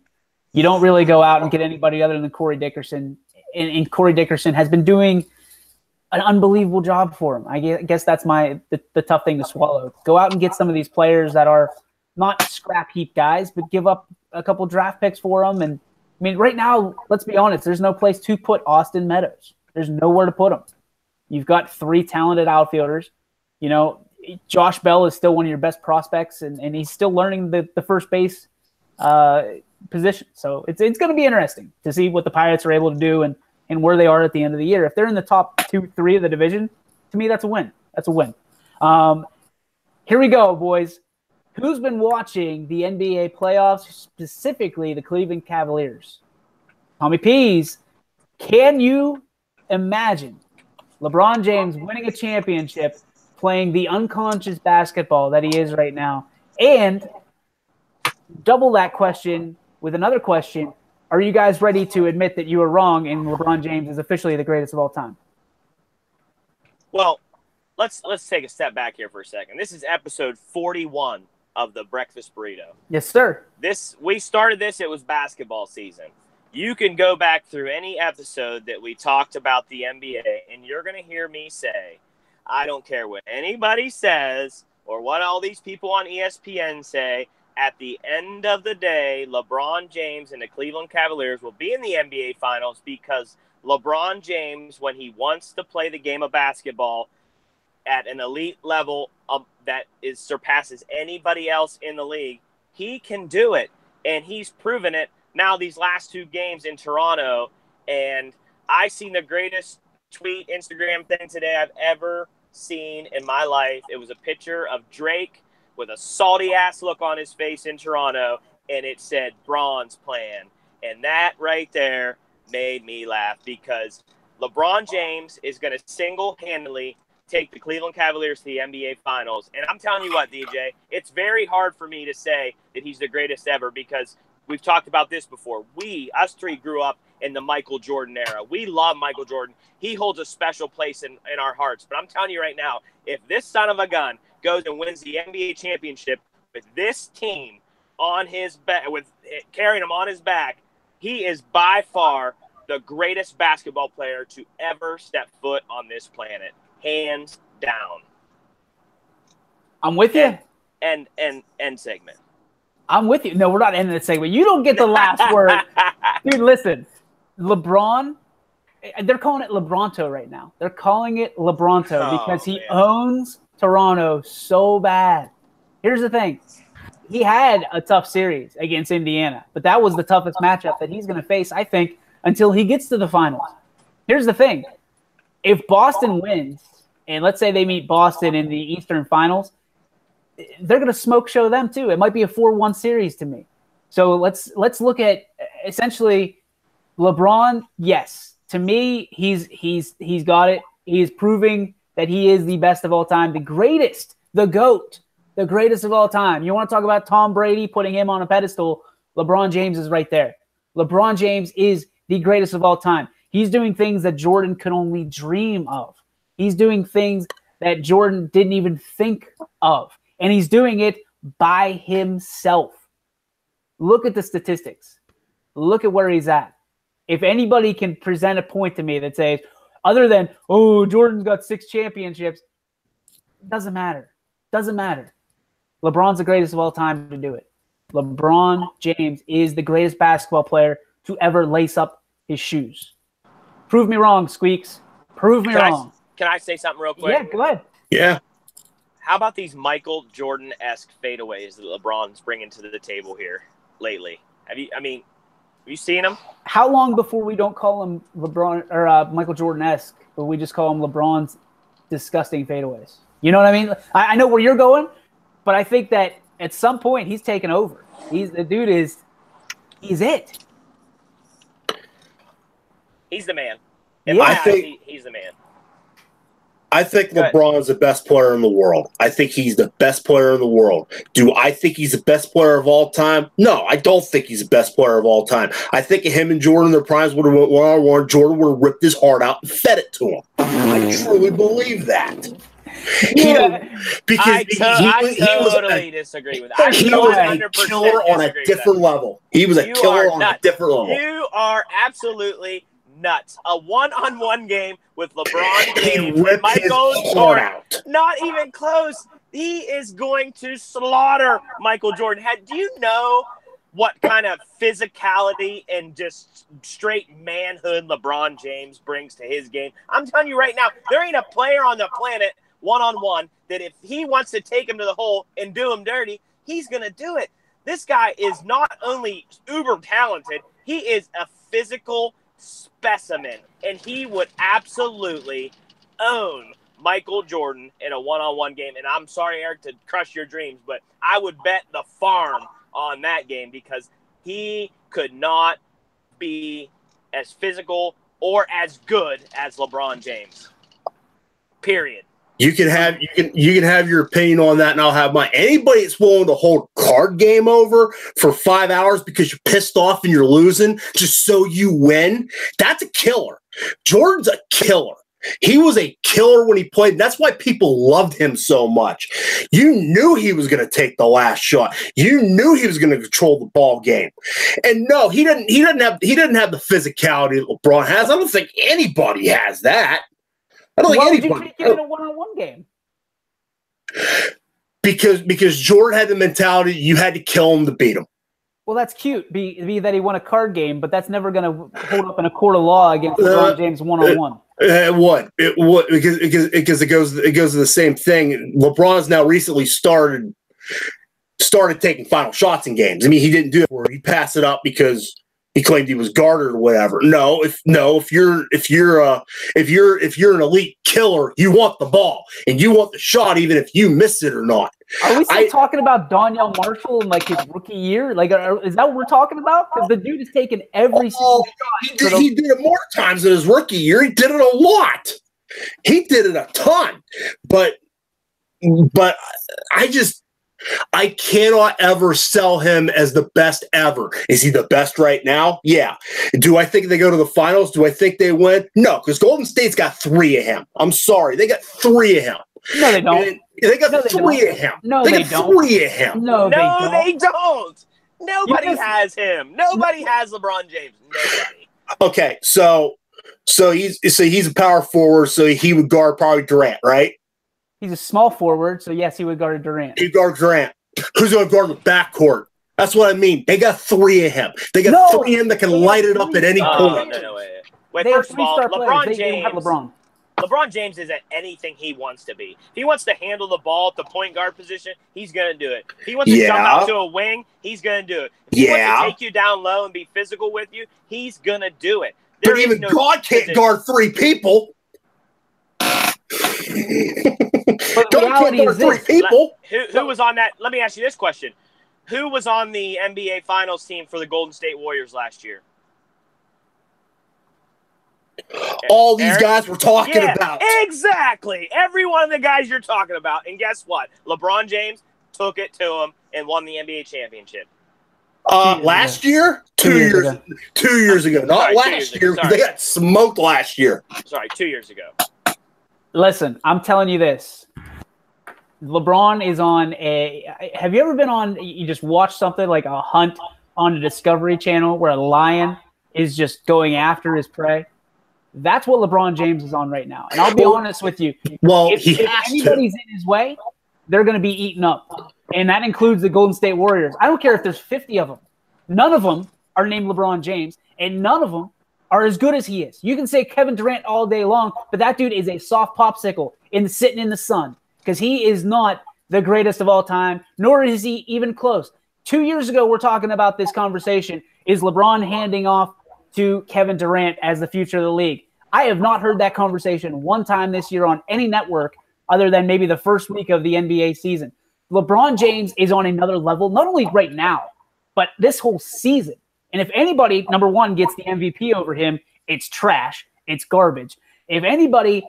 you don't really go out and get anybody other than Corey Dickerson, and Corey Dickerson has been doing an unbelievable job for him. I guess that's the tough thing to swallow. Go out and get some of these players that are not scrap heap guys, but give up a couple draft picks for them. And I mean, right now, let's be honest, there's no place to put Austin Meadows. There's nowhere to put him. You've got 3 talented outfielders. You know, Josh Bell is still one of your best prospects, and he's still learning the first base position. So it's going to be interesting to see what the Pirates are able to do and where they are at the end of the year. If they're in the top 2-3 of the division, to me, that's a win. That's a win. Here we go, boys. Who's been watching the NBA playoffs, specifically the Cleveland Cavaliers? Tommy Pease, can you imagine LeBron James winning a championship playing the unconscious basketball that he is right now? And double that question with another question. Are you guys ready to admit that you were wrong and LeBron James is officially the greatest of all time? Well, let's take a step back here for a second. This is episode 41 of the Breakfast Burrito. Yes, sir. We started this, it was basketball season. You can go back through any episode that we talked about the NBA, and you're going to hear me say, I don't care what anybody says or what all these people on ESPN say. At the end of the day, LeBron James and the Cleveland Cavaliers will be in the NBA Finals because LeBron James, when he wants to play the game of basketball at an elite level that surpasses anybody else in the league, he can do it, and he's proven it now these last 2 games in Toronto. And I seen the greatest tweet, Instagram thing today I've ever seen in my life. It was a picture of Drake with a salty-ass look on his face in Toronto, and it said Bron's plan. And that right there made me laugh because LeBron James is going to single-handedly take the Cleveland Cavaliers to the NBA Finals. And I'm telling you what, DJ, it's very hard for me to say that he's the greatest ever because we've talked about this before. Us 3 grew up in the Michael Jordan era. We love Michael Jordan. He holds a special place in our hearts. But I'm telling you right now, if this son of a gun goes and wins the NBA championship with this team on his back, with carrying him on his back, he is by far the greatest basketball player to ever step foot on this planet, hands down. I'm with you. End segment. I'm with you. No, we're not ending the segment. You don't get the last word. Dude, listen. LeBron, they're calling it LeBronto right now. They're calling it LeBronto because he owns Toronto so bad. Here's the thing. He had a tough series against Indiana, but that was the toughest matchup that he's going to face, I think, until he gets to the finals. Here's the thing. If Boston wins, and let's say they meet Boston in the Eastern Finals, they're going to smoke show them too. It might be a 4-1 series to me. So let's look at essentially LeBron. Yes, to me, he's got it. He's proving that he is the best of all time, the greatest, the GOAT, the greatest of all time. You want to talk about Tom Brady, putting him on a pedestal? LeBron James is right there. LeBron James is the greatest of all time. He's doing things that Jordan could only dream of. He's doing things that Jordan didn't even think of. And he's doing it by himself. Look at the statistics. Look at where he's at. If anybody can present a point to me that says, other than, oh, Jordan's got 6 championships, doesn't matter. Doesn't matter. LeBron's the greatest of all time to do it. LeBron James is the greatest basketball player to ever lace up his shoes. Prove me wrong, Squeaks. Prove me wrong. Can I say something real quick? Yeah, go ahead. Yeah. How about these Michael Jordan-esque fadeaways that LeBron's bringing to the table here lately? Have you seen them? How long before we don't call him LeBron or Michael Jordan-esque, but we just call him LeBron's disgusting fadeaways? You know what I mean? I know where you're going, but I think that at some point he's taken over. He's it. He's the man. He's the man. I think LeBron's the best player in the world. I think he's the best player in the world. Do I think he's the best player of all time? No, I don't think he's the best player of all time. I think him and Jordan, their primes would have went one-on-one. Jordan would have ripped his heart out and fed it to him. I truly believe that. I totally disagree with that. He was a killer on a different level. He was a killer on a different level. You are absolutely nuts. A one-on-one game with LeBron James and Michael Jordan. Not even close. He is going to slaughter Michael Jordan. Do you know what kind of physicality and just straight manhood LeBron James brings to his game? I'm telling you right now, there ain't a player on the planet one-on-one that if he wants to take him to the hole and do him dirty, he's going to do it. This guy is not only uber talented, he is a physical specimen, and he would absolutely own Michael Jordan in a one-on-one game. And I'm sorry, Eric, to crush your dreams, but I would bet the farm on that game because he could not be as physical or as good as LeBron James. Period. You can have your opinion on that, and I'll have mine. Anybody that's willing to hold card game over for 5 hours because you're pissed off and you're losing just so you win, that's a killer. Jordan's a killer. He was a killer when he played. That's why people loved him so much. You knew he was going to take the last shot. You knew he was going to control the ball game. And no, he didn't have the physicality that LeBron has. I don't think anybody has that. I don't think anybody. Why would you take him in a one-on-one game? Because Jordan had the mentality you had to kill him to beat him. Well, that's cute. Be that he won a card game, but that's never going to hold up in a court of law against LeBron James one-on-one. It would because it goes to the same thing. LeBron's now recently started taking final shots in games. I mean, he didn't do it where he passed it up because he claimed he was guarded or whatever. If you're an elite killer, you want the ball and you want the shot, even if you miss it or not. Are we still talking about Donnell Marshall in like his rookie year? Like, is that what we're talking about? Because the dude has taken every single shot. He did it more times in his rookie year. He did it a lot. He did it a ton. But I cannot ever sell him as the best ever. Is he the best right now? Yeah. Do I think they go to the finals? Do I think they win? No, because Golden State's got 3 of him. I'm sorry. They got 3 of him. No, they don't. They got 3 of him. No, they got 3 of him. No, they don't. Nobody has him. Nobody has LeBron James. Nobody. Okay, so he's a power forward, so he would guard probably Durant, right? He's a small forward, so yes, he would guard Durant. He'd guard Durant. Who's going to guard the backcourt? That's what I mean. They got 3 of him. They got 3 of him that can light it up at any point. Wait, first of all, LeBron James is at anything he wants to be. If he wants to handle the ball at the point guard position, he's going to do it. If he wants to jump out to a wing, he's going to do it. If he wants to take you down low and be physical with you, he's going to do it. But even God can't guard 3 people. But the reality is this. Who was on that? Let me ask you this question. Who was on the NBA Finals team for the Golden State Warriors last year? All these guys we're talking about. Exactly. Every one of the guys you're talking about. And guess what? LeBron James took it to him and won the NBA championship. Last year? 2 years ago. 2 years ago. Not last year. They got smoked last year. Sorry, 2 years ago. Listen, I'm telling you this. LeBron is on have you ever been on, you just watch something like a hunt on the Discovery Channel where a lion is just going after his prey? That's what LeBron James is on right now. And I'll be honest with you. Well, if anybody's in his way, they're going to be eaten up. And that includes the Golden State Warriors. I don't care if there's 50 of them. None of them are named LeBron James, and none of them are as good as he is. You can say Kevin Durant all day long, but that dude is a soft popsicle sitting in the sun because he is not the greatest of all time, nor is he even close. 2 years ago, we're talking about this conversation. Is LeBron handing off to Kevin Durant as the future of the league? I have not heard that conversation one time this year on any network other than maybe the first week of the NBA season. LeBron James is on another level, not only right now, but this whole season. And if anybody, number one, gets the MVP over him, it's trash. It's garbage. If anybody,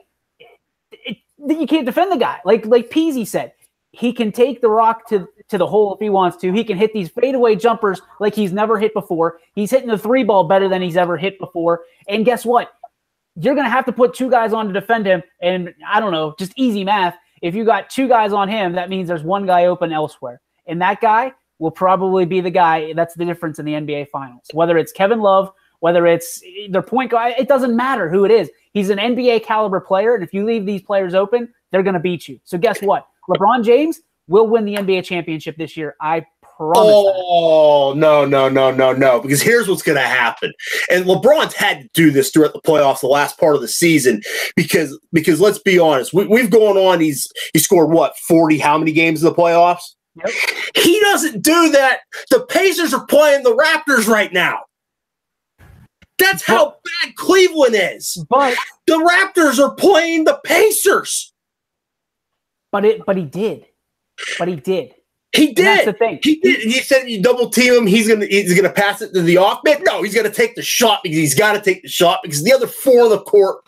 you can't defend the guy. Like Peasy said, he can take the rock to the hole if he wants to. He can hit these fadeaway jumpers like he's never hit before. He's hitting the three ball better than he's ever hit before. And guess what? You're going to have to put two guys on to defend him. And I don't know, just easy math. If you got two guys on him, that means there's one guy open elsewhere. And that guy will probably be the guy. That's the difference in the NBA Finals. Whether it's Kevin Love, whether it's their point guard, it doesn't matter who it is. He's an NBA caliber player. And if you leave these players open, they're going to beat you. So guess what? LeBron James will win the NBA championship this year. I promise. Oh, no. Because here's what's going to happen. And LeBron's had to do this throughout the playoffs, the last part of the season, because let's be honest, we've gone on. He scored, 40, how many games in the playoffs? Yep. He doesn't do that. The Pacers are playing the Raptors right now. That's how bad Cleveland is. But the Raptors are playing the Pacers. But he did. He did. And that's the thing. He did. He said you double team him. He's gonna pass it to the off man. No, he's gonna take the shot because he's got to take the shot because the other four on the court.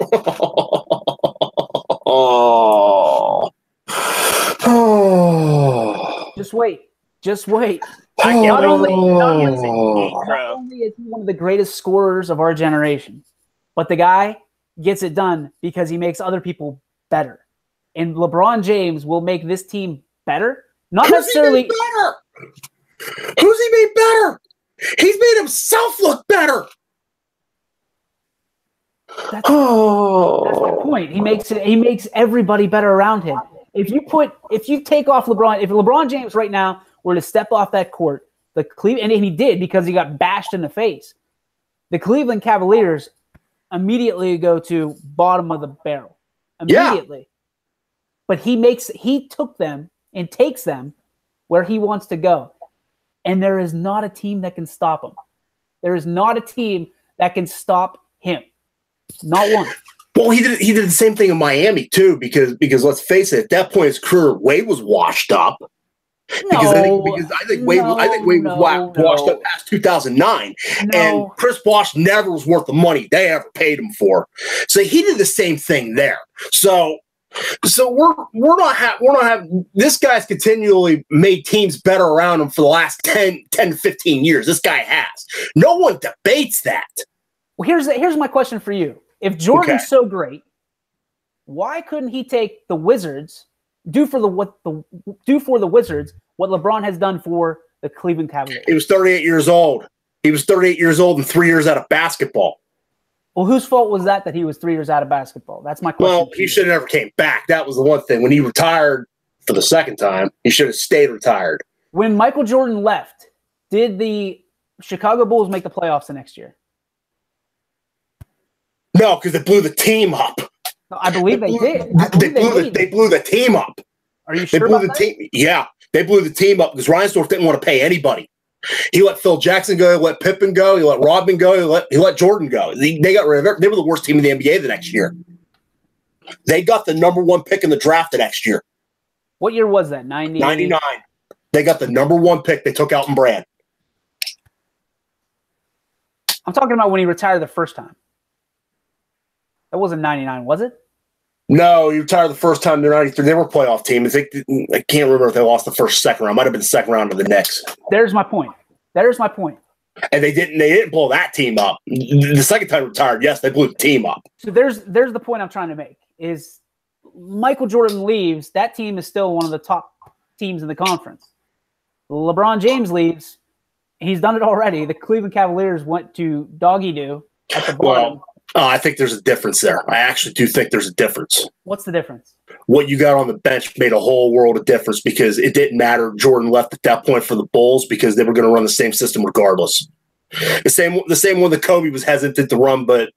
Just wait. Not only is he one of the greatest scorers of our generation, but the guy gets it done because he makes other people better. And LeBron James will make this team better. Not necessarily better. Who's he made better? He's made himself look better. That's my point. He makes everybody better around him. If you take off LeBron, if LeBron James right now were to step off that court, and he did because he got bashed in the face, the Cleveland Cavaliers immediately go to bottom of the barrel. Immediately. Yeah. But he took them and takes them where he wants to go. And there is not a team that can stop him. There is not a team that can stop him. Not one. Well, he did the same thing in Miami too, because let's face it, at that point his career, Wade was washed up. Because I think Wade was washed up past 2009, and Chris Bosh never was worth the money they ever paid him for. So he did the same thing there. So we're not having this guy's continually made teams better around him for the last 10 to 15 years. This guy has. No one debates that. Well, here's my question for you. If Jordan's so great, why couldn't he take the Wizards, do for the Wizards what LeBron has done for the Cleveland Cavaliers? He was 38 years old. He was 38 years old and 3 years out of basketball. Well, whose fault was that he was 3 years out of basketball? That's my question. Well, he should have never came back. That was the one thing. When he retired for the second time, he should have stayed retired. When Michael Jordan left, did the Chicago Bulls make the playoffs the next year? No, because they blew the team up. I believe they did. They blew the team up. Are you sure about that? Team. Yeah, they blew the team up because Reinsdorf didn't want to pay anybody. He let Phil Jackson go. He let Pippen go. He let Rodman go. He let Jordan go. They got rid of it. They were the worst team in the NBA the next year. They got the number one pick in the draft the next year. What year was that? 99. They got the number one pick. They took Alton Brand. I'm talking about when he retired the first time. That wasn't 99, was it? No, he retired the first time. They're 93. They were a playoff team. I can't remember if they lost the second round. Might have been the second round of the Knicks. There's my point. And they didn't blow that team up. The second time retired, yes, they blew the team up. So there's the point I'm trying to make is Michael Jordan leaves, that team is still one of the top teams in the conference. LeBron James leaves, he's done it already. The Cleveland Cavaliers went to doggy-doo at the bottom. I think there's a difference there. I actually do think there's a difference. What's the difference? What you got on the bench made a whole world of difference because it didn't matter. Jordan left at that point for the Bulls because they were going to run the same system regardless. The same one that Kobe was hesitant to run, but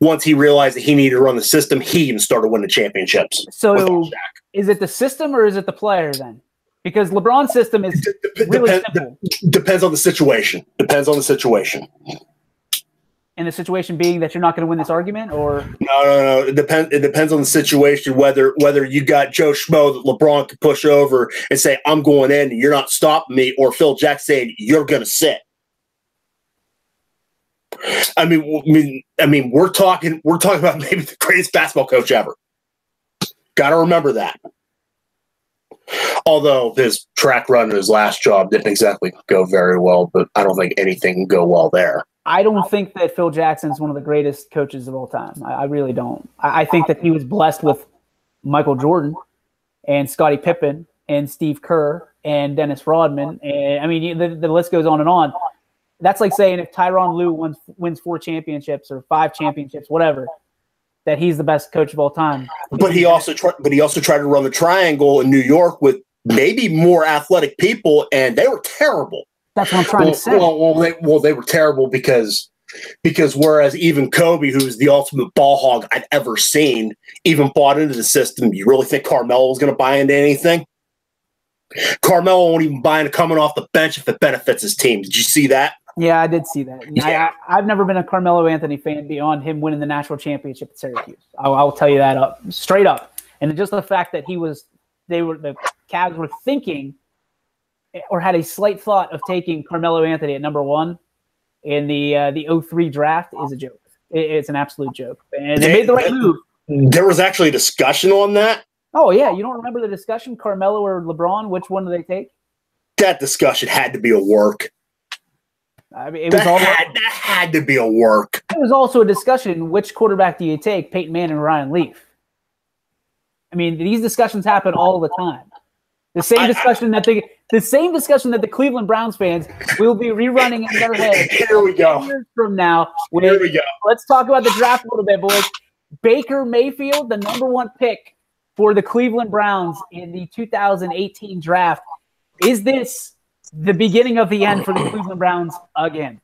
once he realized that he needed to run the system, he even started winning championships. So is it the system or is it the player then? Because LeBron's system is really simple. Depends on the situation. And the situation being that you're not going to win this argument, or no. It depends on the situation. Whether you got Joe Schmo that LeBron could push over and say, "I'm going in, and you're not stopping me," or Phil Jackson saying, "You're going to sit." I mean, we're talking about maybe the greatest basketball coach ever. Got to remember that. Although his track run in his last job didn't exactly go very well, but I don't think anything can go well there. I don't think that Phil Jackson is one of the greatest coaches of all time. I really don't. I think that he was blessed with Michael Jordan and Scottie Pippen and Steve Kerr and Dennis Rodman. And I mean, the list goes on and on. That's like saying if Tyronn Lue wins 4 championships or 5 championships, whatever, that he's the best coach of all time. But he also tried to run the triangle in New York with maybe more athletic people, and they were terrible. That's what I'm trying to say. They were terrible because whereas even Kobe, who's the ultimate ball hog I've ever seen, even bought into the system. You really think Carmelo was going to buy into anything? Carmelo won't even buy into coming off the bench if it benefits his team. Did you see that? Yeah, I did see that. Yeah. I've never been a Carmelo Anthony fan beyond him winning the national championship at Syracuse. I'll tell you that straight up. And just the fact that the Cavs were thinking or had a slight thought of taking Carmelo Anthony at number 1 in the 03 draft is a joke. It's an absolute joke. And they made the right move. There was actually a discussion on that. Oh, yeah. You don't remember the discussion, Carmelo or LeBron? Which one do they take? That discussion had to be a work. I mean, that had to be a work. It was also a discussion, which quarterback do you take, Peyton Manning or Ryan Leaf? I mean, these discussions happen all the time. The same discussion that the Cleveland Browns fans will be rerunning in their head. Here we go. Years from now. Here we go. Let's talk about the draft a little bit, boys. Baker Mayfield, the number 1 pick for the Cleveland Browns in the 2018 draft. Is this the beginning of the end for the Cleveland Browns again?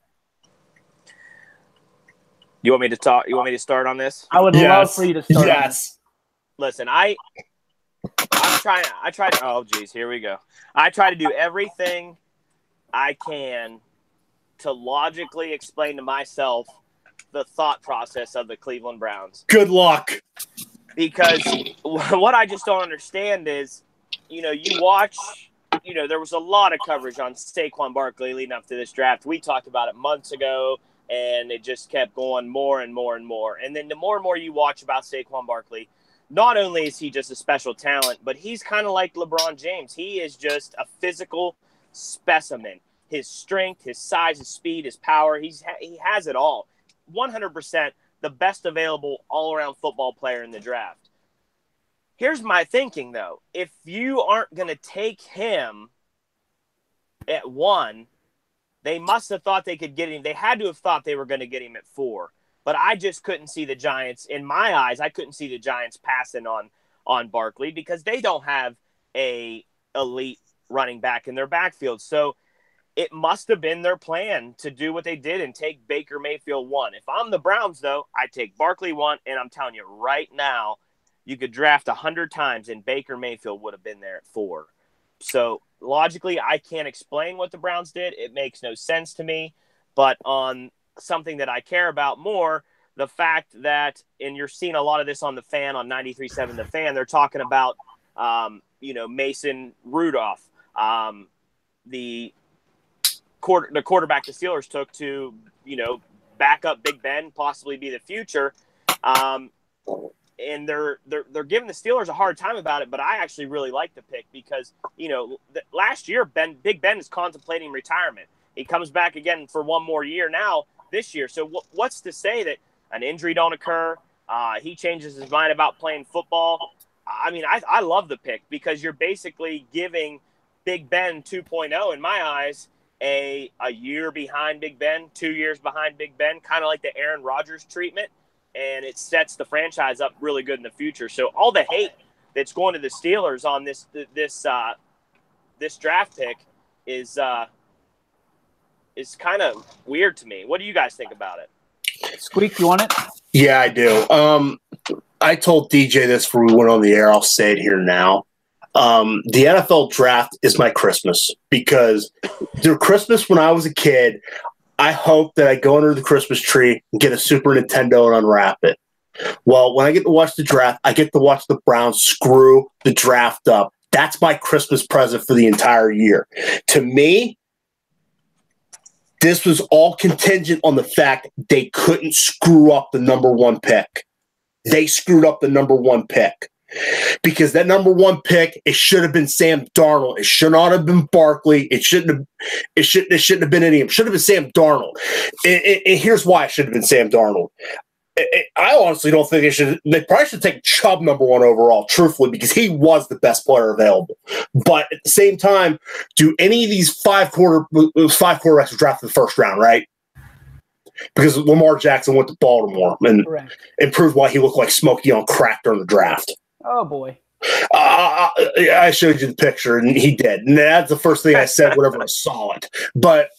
You want me to talk? You want me to start on this? I would love for you to start. Yes. Listen, I try to, oh geez, here we go. I try to do everything I can to logically explain to myself the thought process of the Cleveland Browns. Good luck. Because what I just don't understand is, you watch, there was a lot of coverage on Saquon Barkley leading up to this draft. We talked about it months ago, and it just kept going more and more and more. And then the more and more you watch about Saquon Barkley, not only is he just a special talent, but he's kind of like LeBron James. He is just a physical specimen. His strength, his size, his speed, his power, he has it all. 100% the best available all-around football player in the draft. Here's my thinking, though. If you aren't going to take him at 1, they must have thought they could get him. They had to have thought they were going to get him at 4. But I just couldn't see the Giants, in my eyes, I couldn't see the Giants passing on Barkley because they don't have a elite running back in their backfield. So it must have been their plan to do what they did and take Baker Mayfield 1. If I'm the Browns, though, I take Barkley 1, and I'm telling you right now, you could draft 100 times, and Baker Mayfield would have been there at 4. So logically, I can't explain what the Browns did. It makes no sense to me. But on something that I care about more, the fact that, and you're seeing a lot of this on The Fan, on 93.7 The Fan, they're talking about, Mason Rudolph, the quarterback the Steelers took to, back up Big Ben, possibly be the future. And they're giving the Steelers a hard time about it, but I actually really like the pick because, last year Big Ben is contemplating retirement. He comes back again for one more year now this year. So what's to say that an injury don't occur? He changes his mind about playing football. I mean, I love the pick because you're basically giving Big Ben 2.0, in my eyes, a year behind Big Ben, 2 years behind Big Ben, kind of like the Aaron Rodgers treatment, and it sets the franchise up really good in the future. So all the hate that's going to the Steelers on this draft pick is kind of weird to me. What do you guys think about it? Squeak, you want it? Yeah, I do. I told DJ this before we went on the air. I'll say it here now. The NFL draft is my Christmas because through Christmas when I was a kid, I hope that I go under the Christmas tree and get a Super Nintendo and unwrap it. Well, when I get to watch the draft, I get to watch the Browns screw the draft up. That's my Christmas present for the entire year. To me, this was all contingent on the fact they couldn't screw up the number 1 pick. They screwed up the number 1 pick. Because that number 1 pick, it should have been Sam Darnold. It should not have been Barkley. It shouldn't have been any of them. It should have been Sam Darnold. And here's why it should have been Sam Darnold. I honestly don't think they probably should take Chubb number 1 overall, truthfully, because he was the best player available. But at the same time, do any of these 5 quarterbacks drafted in the first round, right? Because Lamar Jackson went to Baltimore and proved why he looked like Smokey on crack during the draft. Oh, boy. I showed you the picture, and he did. And that's the first thing I said whenever I saw it. But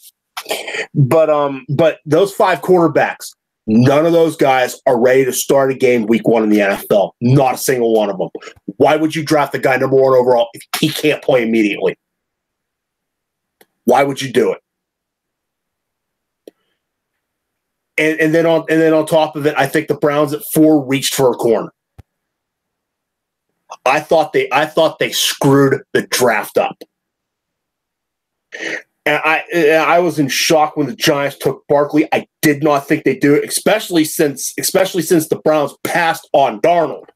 those 5 quarterbacks, none of those guys are ready to start a game week 1 in the NFL. Not a single one of them. Why would you draft the guy number 1 overall if he can't play immediately? Why would you do it? And then on top of it, I think the Browns at 4 reached for a corner. I thought they screwed the draft up. And I was in shock when the Giants took Barkley. I did not think they'd do it, especially since the Browns passed on Darnold.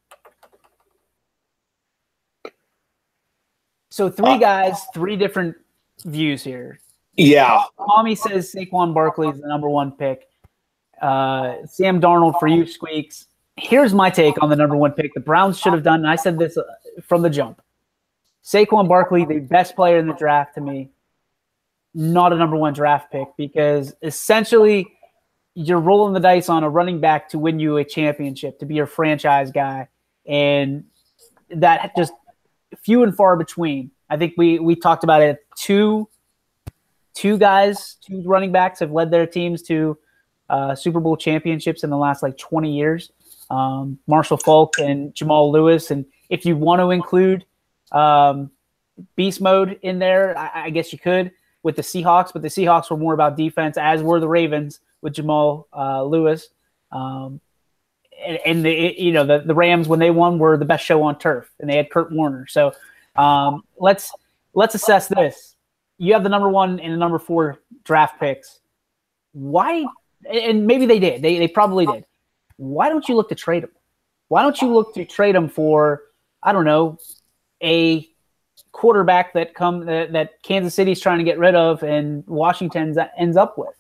So 3 guys, 3 different views here. Yeah. Tommy says Saquon Barkley is the number 1 pick. Sam Darnold for you, Squeaks. Here's my take on the number 1 pick. The Browns should have done, and I said this from the jump. Saquon Barkley, the best player in the draft to me, not a number 1 draft pick, because essentially you're rolling the dice on a running back to win you a championship, to be your franchise guy, and that just few and far between. I think we talked about it. Two running backs have led their teams to Super Bowl championships in the last 20 years. Marshall Faulk and Jamal Lewis. And if you want to include beast mode in there, I guess you could with the Seahawks, but the Seahawks were more about defense, as were the Ravens with Jamal Lewis. And the Rams, when they won, were the best show on turf, and they had Kurt Warner. So let's assess this. You have the number 1 and the number 4 draft picks. Why? And maybe they did. They probably did. Why don't you look to trade them? Why don't you look to trade them for, I don't know, a quarterback that Kansas City's trying to get rid of and Washington ends up with?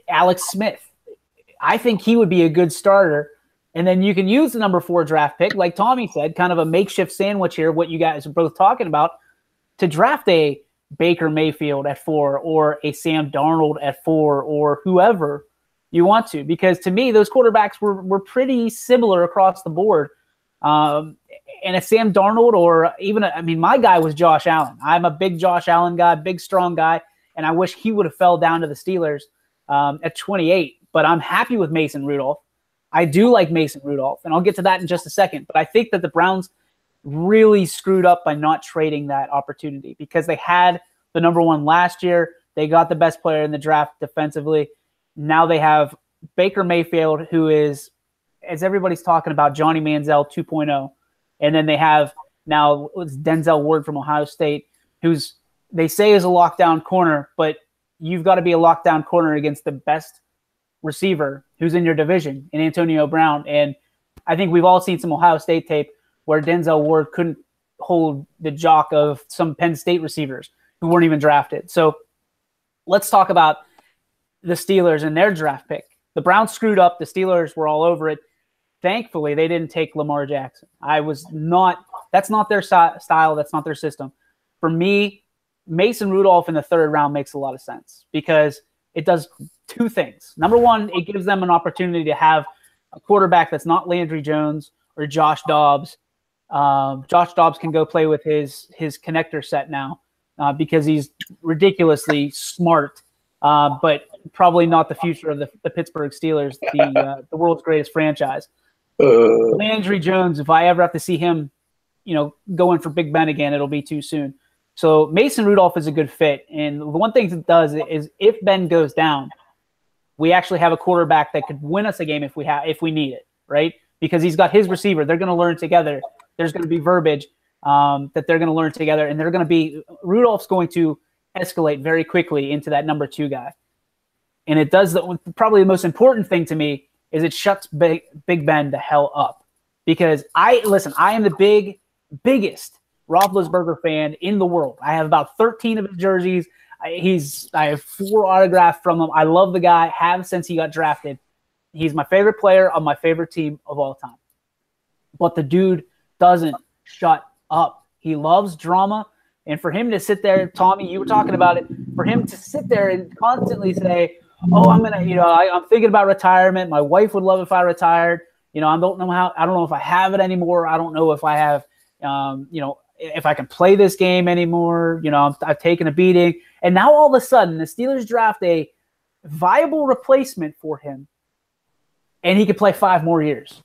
Alex Smith. I think he would be a good starter. And then you can use the number 4 draft pick, like Tommy said, kind of a makeshift sandwich here, what you guys are both talking about, to draft a Baker Mayfield at 4 or a Sam Darnold at 4 or whoever you want to. Because to me, those quarterbacks were pretty similar across the board. And a Sam Darnold or even, my guy was Josh Allen. I'm a big Josh Allen guy, big, strong guy, and I wish he would have fell down to the Steelers at 28. But I'm happy with Mason Rudolph. I do like Mason Rudolph, and I'll get to that in just a second. But I think that the Browns really screwed up by not trading that opportunity, because they had the number 1 last year. They got the best player in the draft defensively. Now they have Baker Mayfield, who is, as everybody's talking about, Johnny Manziel 2.0. And then they have now Denzel Ward from Ohio State, who's they say is a lockdown corner, but you've got to be a lockdown corner against the best receiver who's in your division in Antonio Brown. And I think we've all seen some Ohio State tape where Denzel Ward couldn't hold the jock of some Penn State receivers who weren't even drafted. So let's talk about the Steelers and their draft pick. The Browns screwed up. The Steelers were all over it. Thankfully, they didn't take Lamar Jackson. That's not their style. That's not their system. For me, Mason Rudolph in the 3rd round makes a lot of sense, because it does 2 things. Number 1, it gives them an opportunity to have a quarterback that's not Landry Jones or Josh Dobbs. Josh Dobbs can go play with his connector set now because he's ridiculously smart, but probably not the future of the Pittsburgh Steelers, the world's greatest franchise. Landry Jones, if I ever have to see him, go in for Big Ben again, it'll be too soon. So Mason Rudolph is a good fit. And the one thing it does is if Ben goes down, we actually have a quarterback that could win us a game if we need it, right? Because he's got his receiver. They're going to learn together. There's going to be verbiage that they're going to learn together, and Rudolph's going to escalate very quickly into that number 2 guy. And it does probably the most important thing to me is it shuts Big Ben the hell up. Because I am the biggest Roethlisberger fan in the world. I have about 13 of his jerseys. I have 4 autographed from him. I love the guy, have since he got drafted. He's my favorite player on my favorite team of all time. But the dude doesn't shut up. He loves drama. And for him to sit there, Tommy, you were talking about it, for him to sit there and constantly say, oh, I'm thinking about retirement. My wife would love if I retired. I don't know if I have it anymore. I don't know if I have, if I can play this game anymore. I've taken a beating. And now all of a sudden the Steelers draft a viable replacement for him and he could play 5 more years.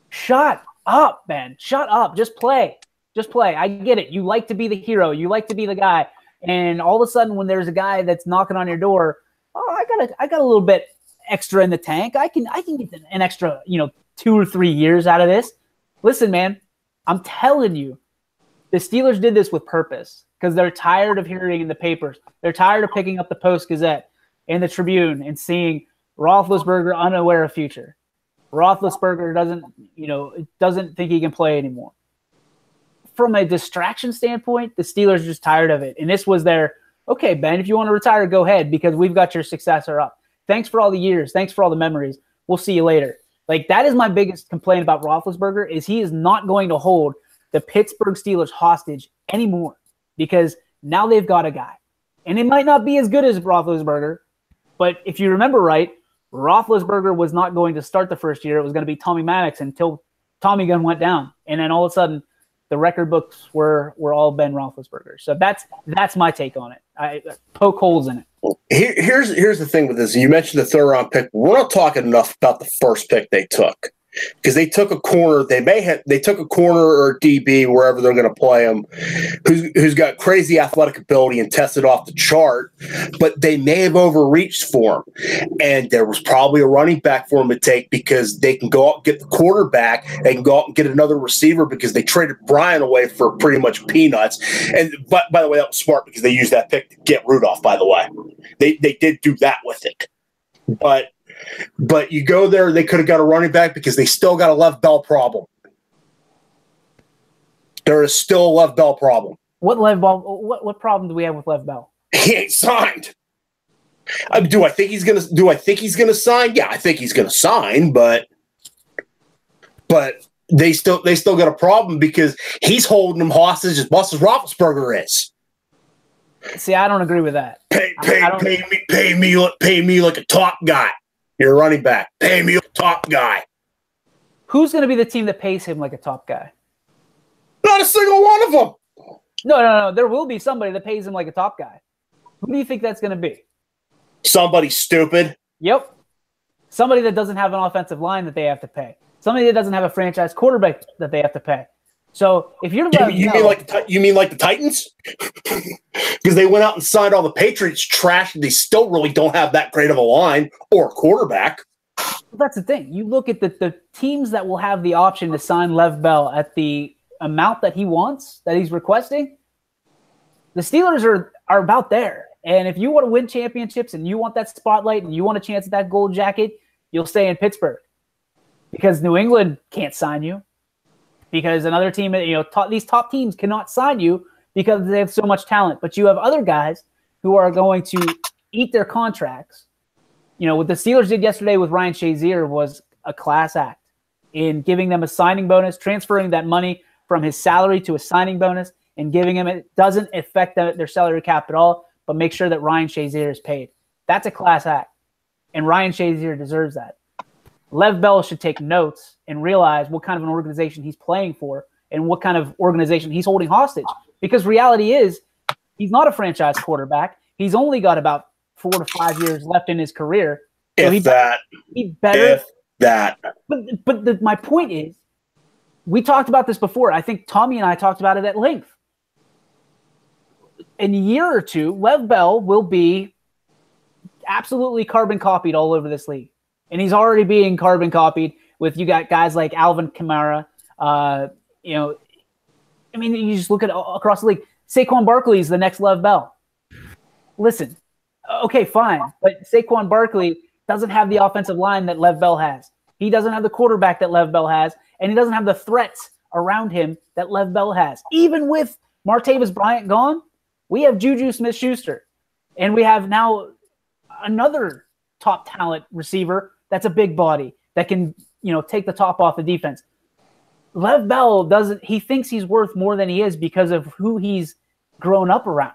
Shut up, Ben. Shut up. Just play. I get it. You like to be the hero. You like to be the guy. And all of a sudden when there's a guy that's knocking on your door, I got a little bit extra in the tank. I can get an extra, 2 or 3 years out of this. Listen, man, I'm telling you, the Steelers did this with purpose because they're tired of hearing in the papers. They're tired of picking up the Post-Gazette and the Tribune and seeing Roethlisberger unaware of future. Roethlisberger doesn't think he can play anymore. From a distraction standpoint, the Steelers are just tired of it. And this was their, okay, Ben, if you want to retire, go ahead because we've got your successor up. Thanks for all the years. Thanks for all the memories. We'll see you later. Like, that is my biggest complaint about Roethlisberger is he is not going to hold the Pittsburgh Steelers hostage anymore because now they've got a guy. And it might not be as good as Roethlisberger, but if you remember right, Roethlisberger was not going to start the first year. It was going to be Tommy Maddox until Tommy Gunn went down. And then all of a sudden, the record books were all Ben Roethlisberger. So that's my take on it. I poke holes in it. Here's the thing with this. You mentioned the 3rd round pick. We're not talking enough about the first pick they took. Because they took a corner, they took a corner or a DB wherever they're going to play him, who's got crazy athletic ability and tested off the chart, but they may have overreached for him, and there was probably a running back for him to take because they can go out and get the quarterback, they can go out and get another receiver because they traded Brian away for pretty much peanuts. And but by the way, that was smart because they used that pick to get Rudolph. By the way, they did do that with it, But you go there, they could have got a running back because they still got a Lev Bell problem. There is still a Lev Bell problem. What problem do we have with Lev Bell? He ain't signed. Do I think he's gonna sign? Yeah, I think he's gonna sign, but they still got a problem because he's holding them hostage as much as Roethlisberger is. See, I don't agree with that. Pay me like a top guy. You're a running back. Pay me a top guy. Who's going to be the team that pays him like a top guy? Not a single one of them. No. There will be somebody that pays him like a top guy. Who do you think that's going to be? Somebody stupid. Yep. Somebody that doesn't have an offensive line that they have to pay. Somebody that doesn't have a franchise quarterback that they have to pay. So if you're you mean like the Titans? Because they went out and signed all the Patriots trash, and they still really don't have that great of a line or a quarterback. Well, that's the thing. You look at the teams that will have the option to sign Lev Bell at the amount that he wants, that he's requesting. The Steelers are about there. And if you want to win championships and you want that spotlight and you want a chance at that gold jacket, you'll stay in Pittsburgh because New England can't sign you. Because another team, these top teams cannot sign you because they have so much talent. But you have other guys who are going to eat their contracts. What the Steelers did yesterday with Ryan Shazier was a class act in giving them a signing bonus, transferring that money from his salary to a signing bonus, and giving him it doesn't affect their salary cap at all, but make sure that Ryan Shazier is paid. That's a class act, and Ryan Shazier deserves that. Lev Bell should take notes and realize what kind of an organization he's playing for and what kind of organization he's holding hostage. Because reality is he's not a franchise quarterback. He's only got about 4 to 5 years left in his career. So But my point is, we talked about this before. I think Tommy and I talked about it at length. in a year or two, Lev Bell will be absolutely carbon copied all over this league. And he's already being carbon copied with, you got guys like Alvin Kamara. You just look at across the league. Saquon Barkley is the next Lev Bell. Listen, okay, fine. But Saquon Barkley doesn't have the offensive line that Lev Bell has. He doesn't have the quarterback that Lev Bell has. And he doesn't have the threats around him that Lev Bell has. Even with Martavis Bryant gone, we have Juju Smith-Schuster. And we have now another top talent receiver that's a big body that can, take the top off the defense. Lev Bell he thinks he's worth more than he is because of who he's grown up around.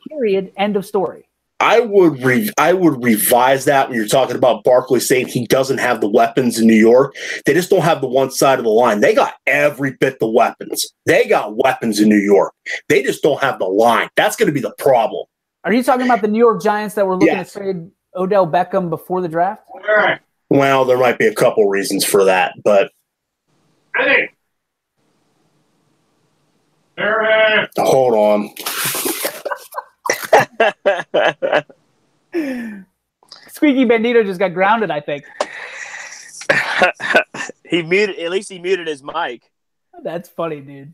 Period. End of story. I would revise that when you're talking about Barkley saying he doesn't have the weapons in New York. They just don't have the one side of the line. They got every bit the weapons. They got weapons in New York. They just don't have the line. That's going to be the problem. Are you talking about the New York Giants that were looking to trade Odell Beckham before the draft? Well, there might be a couple reasons for that, but hold on. Squeaky Bandito just got grounded, I think. He muted his mic. That's funny, dude.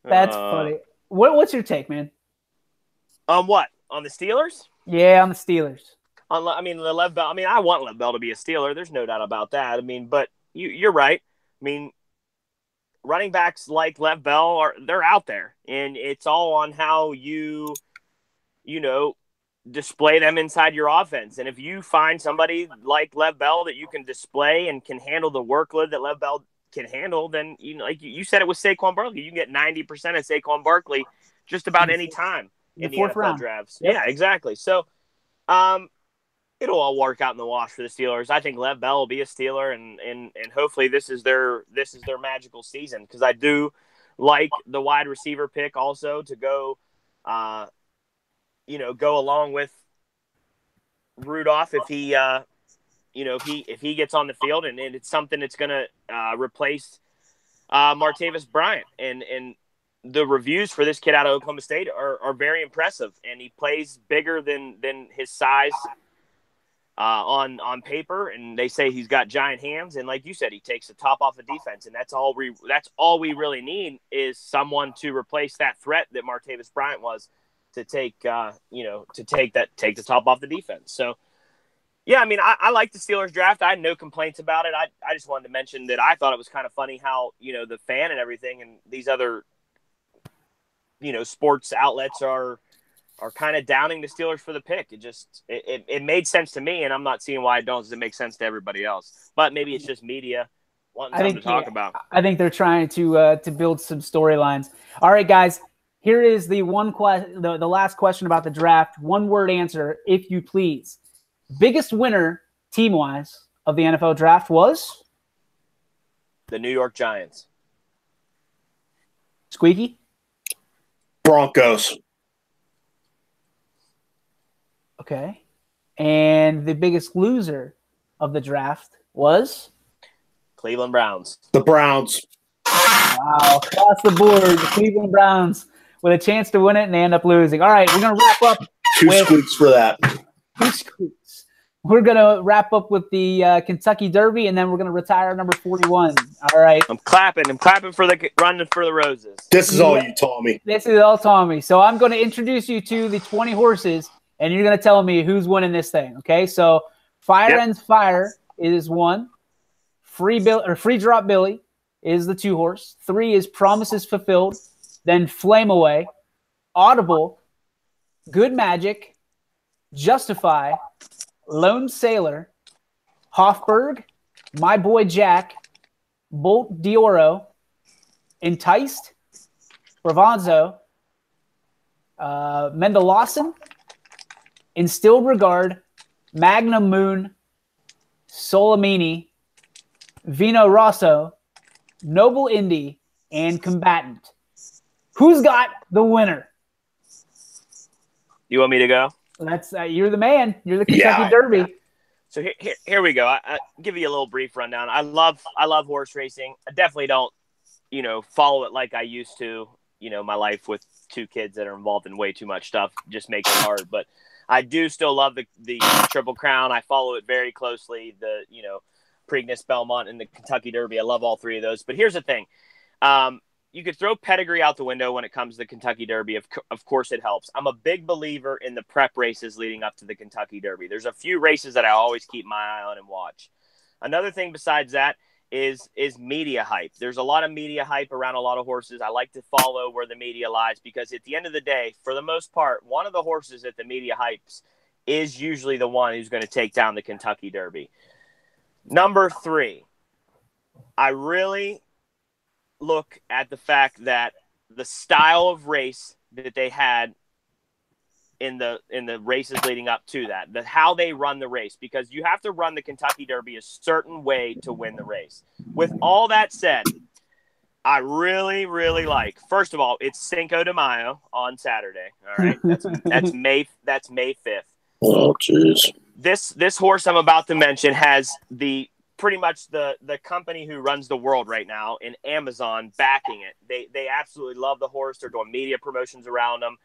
That's funny. What's your take, man? On what? On the Steelers? Yeah, on the Steelers. The Lev Bell. I want Lev Bell to be a Steeler. There's no doubt about that. But you're right. Running backs like Lev Bell they're out there, and it's all on how you display them inside your offense. And if you find somebody like Lev Bell that you can display and can handle the workload that Lev Bell can handle, then like you said it with Saquon Barkley, you can get 90% of Saquon Barkley just about any time in the NFL round drafts. Yep. Yeah, exactly. So, it'll all work out in the wash for the Steelers. I think Lev Bell will be a Steeler, and hopefully this is their magical season, because I do like the wide receiver pick also to go, go along with Rudolph if he, if he gets on the field, and it's something that's going to replace Martavis Bryant, and the reviews for this kid out of Oklahoma State are very impressive, and he plays bigger than his size on paper, and they say he's got giant hands, and like you said, he takes the top off the defense, and that's all we really need is someone to replace that threat that Martavis Bryant was, to take the top off the defense. So yeah, I like the Steelers draft. I had no complaints about it. I just wanted to mention that I thought it was kind of funny how the fan and everything and these other sports outlets are kind of downing the Steelers for the pick. It made sense to me, and I'm not seeing why it doesn't make sense to everybody else. But maybe it's just media wanting something to talk about. I think they're trying to build some storylines. All right, guys, here is the the last question about the draft. One word answer, if you please. Biggest winner team-wise of the NFL draft was? The New York Giants. Squeaky? Broncos. Okay. And the biggest loser of the draft was? Cleveland Browns. The Browns. Wow. Across the board, the Cleveland Browns with a chance to win it, and they end up losing. All right, we're going to wrap up. Two squeaks for that. Two squeaks. We're going to wrap up with the Kentucky Derby, and then we're going to retire number 41. All right. I'm clapping for the running for the roses. This is all you, Tommy. This is all Tommy. So I'm going to introduce you to the 20 horses, and you're going to tell me who's winning this thing, okay? So Fire Ends Fire is 1. Free Drop Billy is the 2 horse. 3 is Promises Fulfilled. Then Flame Away, Audible, Good Magic, Justify, Lone Sailor, Hoffberg, My Boy Jack, Bolt Dioro, Enticed, Bravazzo, Mendel Lawson, Instilled Regard, Magnum Moon, Solamini, Vino Rosso, Noble Indy, and Combatant. Who's got the winner? You want me to go? That's you're the man. You're the Kentucky Derby. So here we go. I give you a little brief rundown. I love horse racing. I definitely don't, follow it like I used to. My life with two kids that are involved in way too much stuff just makes it hard. But I do still love the Triple Crown. I follow it very closely. The Preakness, Belmont, and the Kentucky Derby. I love all three of those. But here's the thing. You could throw pedigree out the window when it comes to the Kentucky Derby. Of course it helps. I'm a big believer in the prep races leading up to the Kentucky Derby. There's a few races that I always keep my eye on and watch. Another thing besides that is media hype. There's a lot of media hype around a lot of horses. I like to follow where the media lies because at the end of the day, for the most part, one of the horses that the media hypes is usually the one who's going to take down the Kentucky Derby. Number 3, I really look at the fact that the style of race that they had in the races leading up to that, how they run the race, because you have to run the Kentucky Derby a certain way to win the race. With all that said, I really, really like, first of all, it's Cinco de Mayo on Saturday. All right. That's May 5th. Oh, jeez. This horse I'm about to mention has pretty much the company who runs the world right now in Amazon backing it. They absolutely love the horse. They're doing media promotions around him.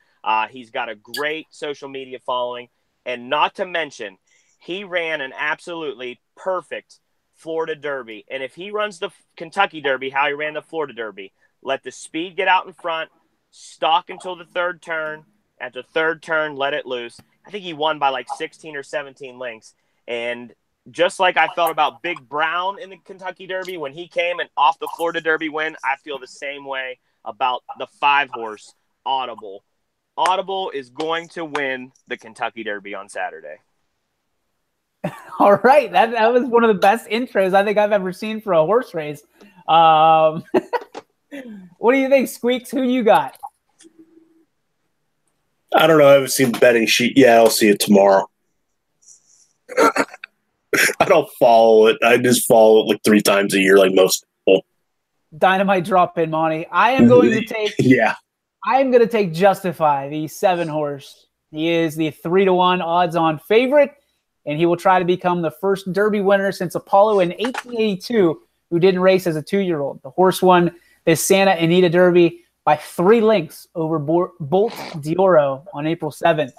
He's got a great social media following. And not to mention, he ran an absolutely perfect Florida Derby. And if he runs the Kentucky Derby, how he ran the Florida Derby, let the speed get out in front, stalk until the third turn. At the third turn, let it loose. I think he won by like 16 or 17 lengths. And just like I felt about Big Brown in the Kentucky Derby when he came and off the Florida Derby win, I feel the same way about the 5-horse Audible. Audible is going to win the Kentucky Derby on Saturday. All right. That was one of the best intros I think I've ever seen for a horse race. What do you think, Squeaks? Who you got? I don't know. I haven't seen the betting sheet. Yeah, I'll see it tomorrow. I don't follow it. I just follow it like 3 times a year like most people. Dynamite drop in, Monty. I am going to take I am going to take Justify, the 7-horse. He is the 3-1 odds-on favorite, and he will try to become the first Derby winner since Apollo in 1882, who didn't race as a 2-year-old. The horse won the Santa Anita Derby by 3 lengths over Bolt d'Oro on April 7th.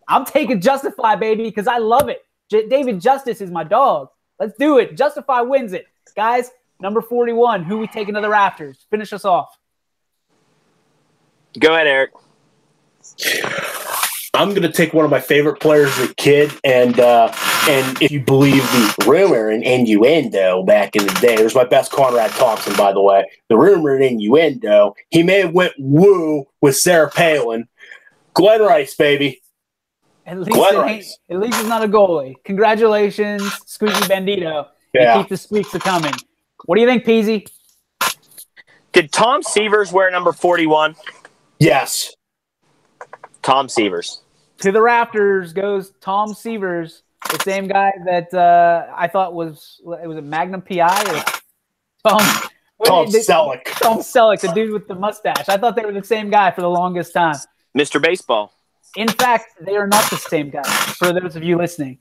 I'm taking Justify, baby, because I love it. David Justice is my dog. Let's do it. Justify wins it. Guys, number 41, who we taking to the rafters? Finish us off. Go ahead, Eric. I'm going to take one of my favorite players as a kid, and if you believe the rumor and innuendo back in the day, there's my best Conrad Thompson, by the way. The rumor and innuendo, he may have went woo with Sarah Palin. Glenn Rice, baby. At least it's not a goalie. Congratulations, Squeaky Bandito. Yeah. Keep the squeaks a-coming. What do you think, Peasy? Did Tom Severs wear number 41? Yes. Tom Severs. To the rafters goes Tom Severs, the same guy that I thought was a Magnum PI or Tom Selleck. Tom Selleck, the dude with the mustache. I thought they were the same guy for the longest time. Mr. Baseball. In fact, they are not the same guy, for those of you listening.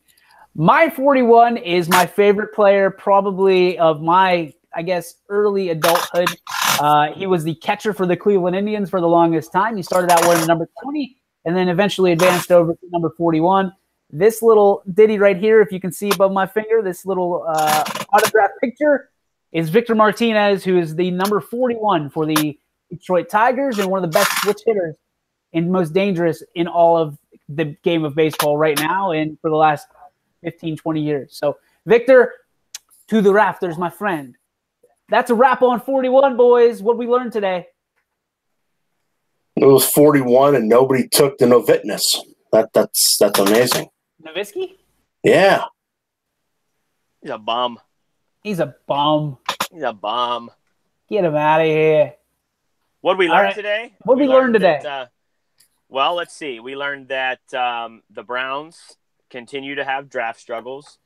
My 41 is my favorite player, probably of my, I guess, early adulthood. He was the catcher for the Cleveland Indians for the longest time. He started out wearing the number 20 and then eventually advanced over to number 41. This little ditty right here, if you can see above my finger, this little autograph picture is Victor Martinez, who is the number 41 for the Detroit Tigers and one of the best switch hitters and most dangerous in all of the game of baseball right now and for the last 15, 20 years. So, Victor, to the rafters, my friend. That's a wrap on 41, boys. What we learned today? It was 41 and nobody took the Novitness. That's amazing. Nowitzki? Yeah. He's a bum. He's a bum. He's a bum. Get him out of here. What did we learn today? What did we learn today? Well, let's see. We learned that the Browns continue to have draft struggles.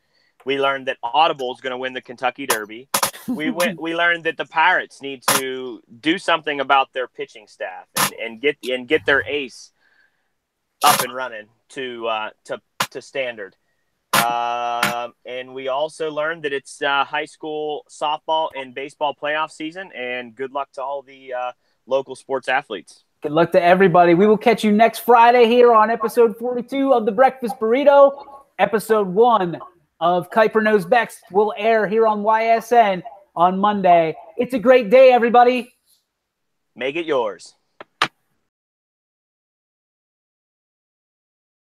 We learned that Audible is going to win the Kentucky Derby. We learned that the Pirates need to do something about their pitching staff and get their ace up and running to standard. And we also learned that it's high school softball and baseball playoff season. And good luck to all the local sports athletes. Good luck to everybody. We will catch you next Friday here on episode 42 of the Breakfast Burrito. Episode 1 of Kuiper Knows Best will air here on YSN on Monday. It's a great day, everybody. Make it yours.